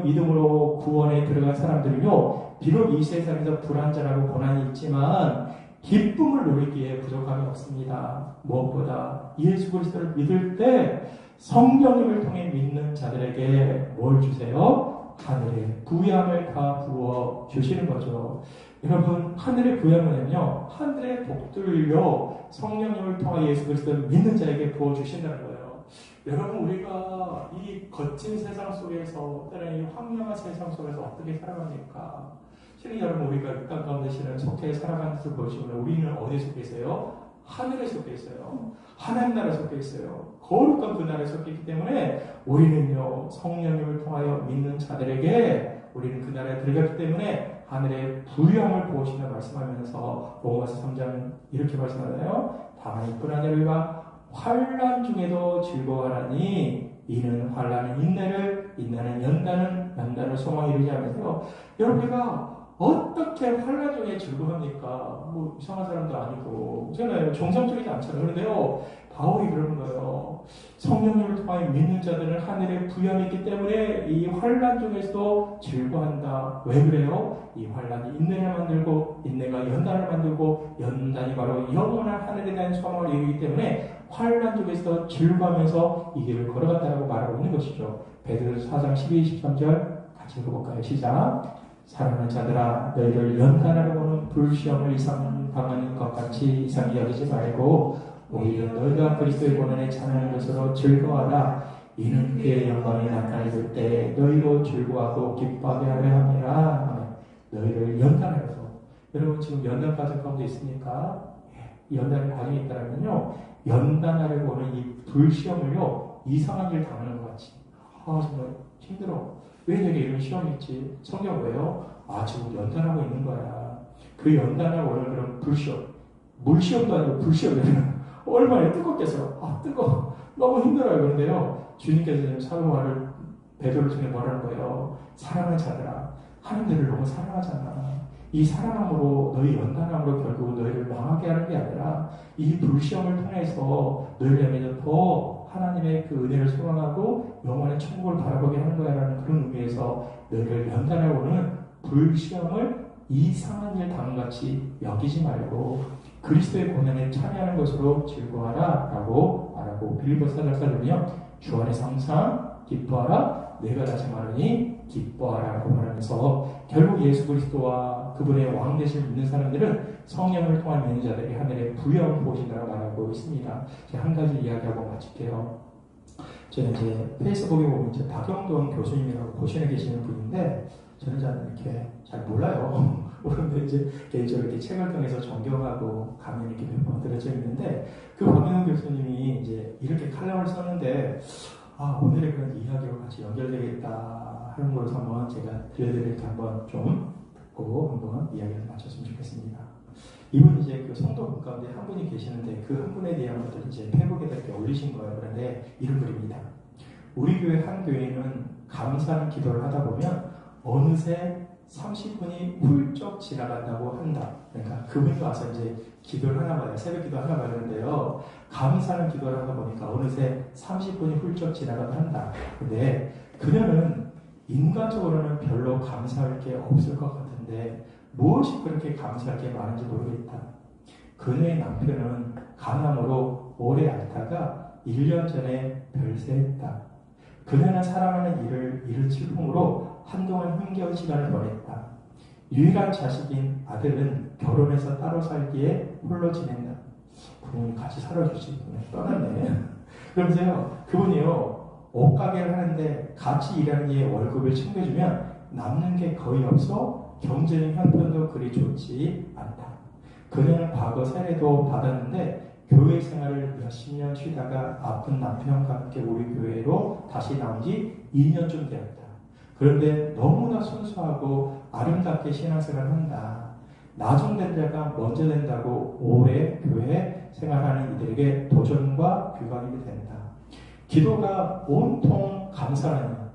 믿음으로 구원에 들어간 사람들은요. 비록 이 세상에서 불안전하고 고난이 있지만 기쁨을 누리기에 부족함이 없습니다. 무엇보다 예수 그리스도를 믿을 때 성령님을 통해 믿는 자들에게 뭘 주세요? 하늘의 부양을 다 부어 주시는 거죠. 여러분 하늘의 부양은요 하늘의 복들을요 성령님을 통해 예수 그리스도를 믿는 자에게 부어 주신다는 거예요. 여러분 우리가 이 거친 세상 속에서 때로는 이 황량한 세상 속에서 어떻게 살아갑니까? 실은 여러분 우리가 이 땅 가운데 속해 살아가는 것을 보시면 우리는 어디에 속해 있어요? 하늘에 속해 있어요. 하나님 나라에 속해 있어요. 거룩한 그 나라에 속해 있기 때문에 우리는요 성령님을 통하여 믿는 자들에게 우리는 그 나라에 들어갔기 때문에 하늘의 부유함을 부으신다 말씀하면서 로마서 3장 이렇게 말씀하잖아요. 다만 이뿐 아니라 우리가 환난 중에도 즐거워하니 이는 환난은 인내를 인내는 연단은 소망이 이르지 하면서요. 여러분 우리가 어떻게 환난 중에 즐거워합니까? 뭐 이상한 사람도 아니고 그잖아요. 정상적이지 않잖아요. 그런데요 바울이 그러는 거예요. 성령님을 통하여 믿는 자들은 하늘의 부양이 있기 때문에 이 환난 중에서도 즐거워한다. 왜 그래요? 이 환난이 인내를 만들고 인내가 연단을 만들고 연단이 바로 영원한 하늘에 대한 소망을 이루기 때문에 환난 중에서 즐거워하면서 이 길을 걸어갔다라고 말하고 있는 것이죠. 베드로서 4장 12, 13절 같이 읽어볼까요? 시작. 사랑하는 자들아 너희를 연단하려고는 불시험을 이상 당하는 것 같이 이상히 여기지 말고 오히려 너희가 그리스도의 고난에 참여하는 것으로 즐거워하라. 이는 그의 영광이 나타날 때 너희로 즐거워하고 기뻐하게 하려 함이라. 너희를 연단하여서 여러분 지금 연단 과정 가운데 있습니까? 연단의 과정이 있다면요 연단하려고 하는 이 불시험을요 이상한 일 당하는 것 같이 정말 힘들어. 왜 내게 이런 시험이 있지? 성경 왜요? 지금 연단하고 있는 거야. 그 연단하고 오는 그런 불시험 물시험도 아니고 불시험이에요. 얼마나 뜨겁겠어요. 뜨거워. 너무 힘들어요. 그런데요 주님께서 지금 사도바울을 베드로를 통해 뭐라는 거예요? 사랑하는 자들아 하나님들을 너무 사랑하잖아. 이 사랑함으로 너희 연단함으로 결국 너희를 망하게 하는 게 아니라 이 불시험을 통해서 너희를 위해 더 하나님의 그 은혜를 소망하고 영원의 천국을 바라보게 하는 거야라는 그런 의미에서 너희를 연단하고는 불시험을 이상한 일 당한같이 여기지 말고 그리스도의 고난에 참여하는 것으로 즐거워하라 라고 말하고 빌립보서 4장에서는요 주 안에서 항상 기뻐하라 내가 다시 말하니 기뻐하라고 말하면서 결국 예수 그리스도와 그분의 왕 되심을 믿는 사람들은 성령을 통한 믿는 자들이 하늘의 부여함을 보신다고 말하고 있습니다. 제가 한 가지 이야기하고 마칠게요. 저는 이제 페이스북에 보면 이제 박영돈 교수님이라고 고신에 계시는 분인데 저는 잘 몰라요. 그런데 이제 개인적으로 이렇게 책을 통해서 존경하고 감명이 이렇게 몇 번 들어져 있는데 그 박영돈 교수님이 이제 이렇게 칼럼을 썼는데 오늘의 그런 이야기와 같이 연결되겠다 하는 것을 한번 제가 들려드릴 때 한번 좀 듣고 한번 이야기를 마쳤으면 좋겠습니다. 이분 이제 그 성도분 가운데 한 분이 계시는데 그 한 분에 대한 것들을 이제 페북에다 이렇게 올리신 거예요. 그런데 이런 글입니다. 우리 교회 한 교인은 감사하는 기도를 하다 보면 어느새 30분이 훌쩍 지나간다고 한다. 그러니까 그분이 와서 이제 기도를 하나 봐요. 새벽 기도 하나 봐는데요. 감사하는 기도를 하다 보니까 어느새 30분이 훌쩍 지나가고 한다. 근데 그녀는 인간적으로는 별로 감사할 게 없을 것 같은데 무엇이 그렇게 감사할 게 많은지 모르겠다. 그녀의 남편은 간암으로 오래 앓다가 1년 전에 별세했다. 그녀는 사랑하는 이를 질풍으로 한동안 힘겨운 시간을 보냈다. 유일한 자식인 아들은 결혼해서 따로 살기에 홀로 지낸다. 부모님 같이 살아주지. 떠났네. 그러면서요, 그분이요, 옷가게를 하는데 같이 일하는 이의 월급을 챙겨주면 남는 게 거의 없어 경제적 형편도 그리 좋지 않다. 그녀는 과거 세례도 받았는데 교회 생활을 몇십 년 쉬다가 아픈 남편과 함께 우리 교회로 다시 나온 지 2년쯤 되었다. 그런데 너무나 순수하고 아름답게 신앙생활을 한다. 나중된 자가 먼저 된다고 오래 교회 생활하는 이들에게 도전과 규각이 된다. 기도가 온통 감사하냐.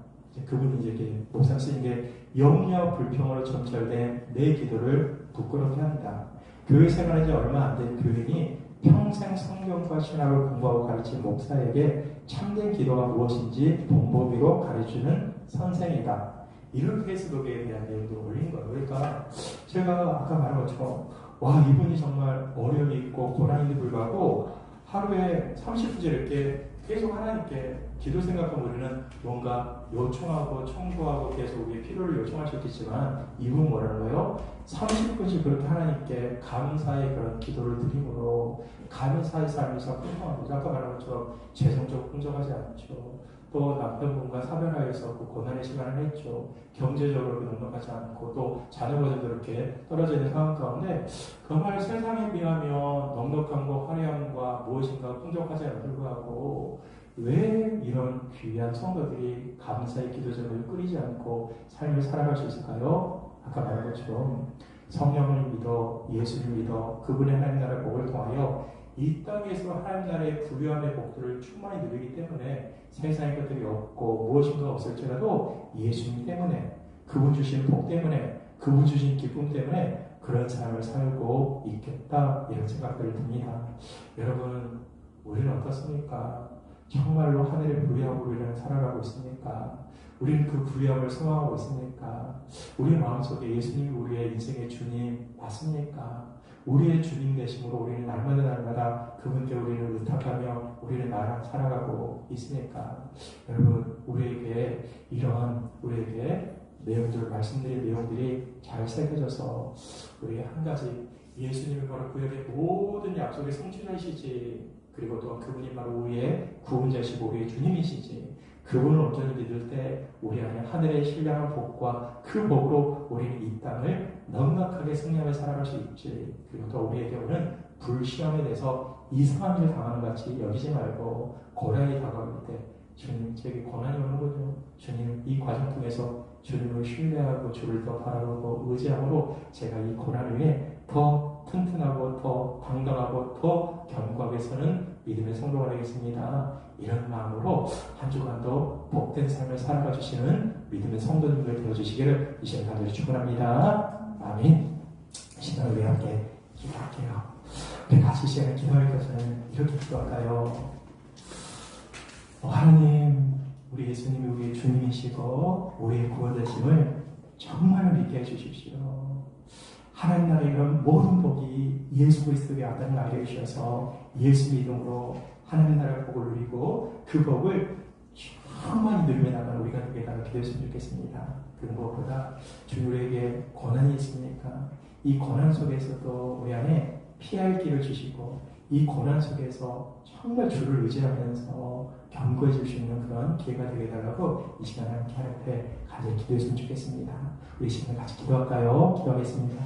그분이 이제 목사 쓰는 게 영리와 불평으로 점철된 내 기도를 부끄럽게 한다. 교회 생활한 지 얼마 안 된 교인이 평생 성경과 신학을 공부하고 가르친 목사에게 참된 기도가 무엇인지 본보기로 가르치는 선생이다. 이런 페이스북에 대한 내용도 올린 거예요. 그러니까 제가 아까 말한 것처럼 와, 이분이 정말 어려움이 있고 고난인데 불구하고 하루에 30분째 이렇게 계속 하나님께 기도 생각하고 우리는 뭔가 요청하고 청구하고 계속 우리의 필요를 요청할 수 있겠지만 이분 뭐라는 거예요? 30분씩 그렇게 하나님께 감사의 그런 기도를 드림으로 감사의 삶에서 풍성하고 아까 말한 것처럼 재성적으로 풍성하지 않죠. 또 남편분과 사별하여서 그 고난의 시간을 했죠. 경제적으로 넉넉하지 않고 또 자녀들도 이렇게 떨어져 있는 상황 가운데 정말 세상에 비하면 넉넉함과 화려함과 무엇인가 풍족하지 불구하고 왜 이런 귀한 성도들이 감사의 기도전을 끊이지 않고 삶을 살아갈 수 있을까요? 아까 말한 것처럼 성령을 믿어 예수를 믿어 그분의 하나님 나라의 복을 통하여 이 땅에서 하나님 나라의 부유함의 복들을 충만히 누리기 때문에 세상의 것들이 없고 무엇인가 없을지라도 예수님 때문에 그분 주신 복 때문에 그분 주신 기쁨 때문에 그런 삶을 살고 있겠다 이런 생각들이 듭니다. 여러분 우리는 어떻습니까? 정말로 하늘의 부유함으로 우리는 살아가고 있습니까? 우리는 그 부유함을 소망하고 있습니까? 우리 마음속에 예수님이 우리의 인생의 주님 맞습니까? 우리의 주님 되심으로 우리는 날마다 그분께 우리를 의탁하며 우리는 나랑 살아가고 있으니까 여러분 우리에게 이런 우리에게 내용들 말씀드린 내용들이 잘 새겨져서 우리 한 가지 예수님이 바로 구약의 모든 약속의 성취자이시지 그리고 또 그분이 바로 우리의 구원자시고 우리의 주님이시지 그분을 온전히 믿을 때 우리 안에 하늘의 신령한 복과 그 복으로 우리는 이 땅을 넉넉하게 승리하며 살아갈 수 있지. 그리고 또 우리에게 오는 불시험에 대해서 이상한 일 당하는 같이 여기지 말고 고난이 다가올 때 주님 제게 고난이 오는 거죠. 주님 이 과정 통해서 주님을 신뢰하고 주를 더 바라보고 의지함으로 제가 이 고난 위에 더 튼튼하고 더 당당하고 더 견고하게 서는 믿음의 성도가 되겠습니다. 이런 마음으로 한 주간도 복된 삶을 살아가 주시는 믿음의 성도님들 되어주시기를 이 시간 간절히 축원합니다. 아멘. 이 시간 우리 함께 기도할게요. 우리 같이 이 시간에 기도할 것은 이렇게 기도할까요? 하나님 우리 예수님이 우리의 주님이시고 우리의 구원되심을 정말 믿게 해주십시오. 하나님 나라의 이런 모든 복이 예수 그리스도의 아들을 알게 주셔서 예수 믿음으로 하나님 나라의 복을 누리고 그 복을 충만히 누리며 나가는 우리가 되게 달라 기도했으면 좋겠습니다. 그 무엇보다 주님에게 고난이 있습니까? 이 고난 속에서도 우리 안에 피할 길을 주시고 이 고난 속에서 정말 주를 의지하면서 견고해질 수 있는 그런 기회가 되게 달라고 이 시간에 함께 하나님께 간절히 기도했으면 좋겠습니다. 우리 시간에 같이 기도할까요? 기도하겠습니다.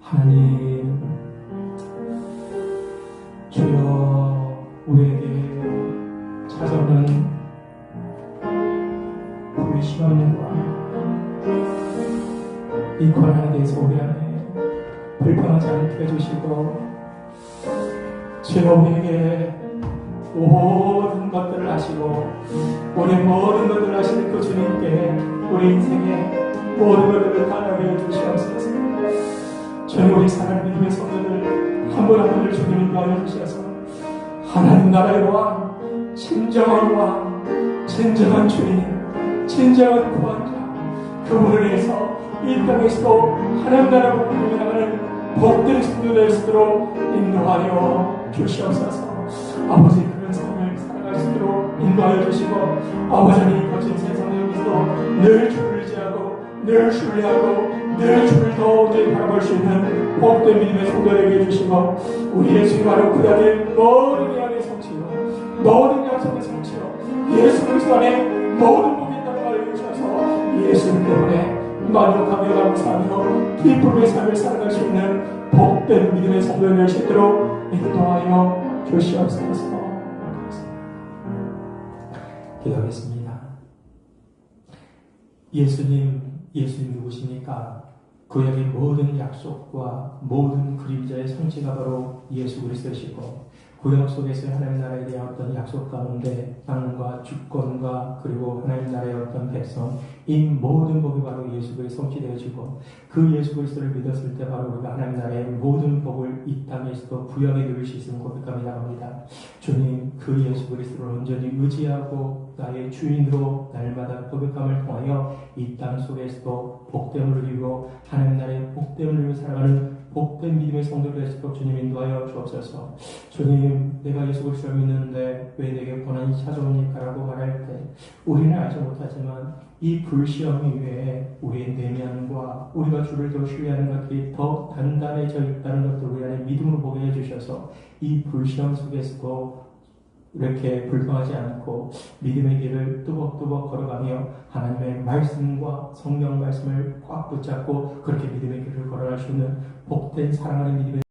하나님 주여 우리에게 찾아오는 불시험과 이 고난에 대해서 우리 안에 불평하지 않게 해주시고 주여 우리에게 모든 것들을 아시고 우리 모든 것들을 아시는 그 주님께 우리 인생의 모든 것들을 달라게 해주시옵소서. 주님 우리 사랑하는 믿음의 성도들 한 분 한 분을 주님을 도와여 주셔서 하나님 나라의 왕 진정한 왕 진정한 주님 진정한 구원자 그분을 위해서 이 땅에서도 하나님 나라로 나가는 복된 성도 될 수 있도록 인도하여 주시옵소서. 아버지, 그런 삶을 살아갈 수 있도록 인도하여 주시고, 아버지, 거친 세상에서도 늘 주를 의지하고 늘 신뢰하고 늘 주를 더 온전히 바라볼 수 있는 복된 믿음의 성도되게 해주시고, 우리 예수님으로 구약의 모든 예언의 성취요, 모든 약속의 성취요, 예수 그리스도 안에 모든 복이 있다는 말을 해주셔서 예수님 때문에 만족하며 감사하며 기쁨의 삶을 살아갈 수 있는 복된 믿음의 성도가 될 수 있도록 인도하여 주시옵소서. 기도하겠습니다. 예수님 누구십니까? 구약의 모든 약속과 모든 그림자의 성취가 바로 예수 그리스도시고, 구약 속에서 하나님 나라에 대한 어떤 약속 가운데 땅과 주권과 그리고 하나님 나라의 어떤 백성, 이 모든 복이 바로 예수 그리스도에 성취되어지고, 그 예수 그리스도를 믿었을 때 바로 우리가 하나님 나라의 모든 복을 이 땅에서도 부여하게 누릴 수 있음을 고백하며 나갑니다. 주님, 그 예수 그리스도를 온전히 의지하고 나의 주인으로 날마다 고백함을 통하여 이 땅 속에서도 복됨을 누리고 하나님 나라의 복됨을 누리며 살아가는 복된 믿음의 성도를 될 수 있도록 주님 인도하여 주옵소서. 주님, 내가 예수 그리스도를 믿는데 왜 내게 고난이 찾아옵니까? 라고 말할 때 우리는 알지 못하지만 이 불시험 이외에 우리의 내면과 우리가 주를 더 신뢰하는 것들이 더 단단해져 있다는 것들을 우리 안에 믿음으로 보게 해주셔서 이 불시험 속에서도 이렇게 불평하지 않고 믿음의 길을 뚜벅뚜벅 걸어가며 하나님의 말씀과 성경 말씀을 꽉 붙잡고 그렇게 믿음의 길을 걸어갈 수 있는 복된 사랑하는 믿음의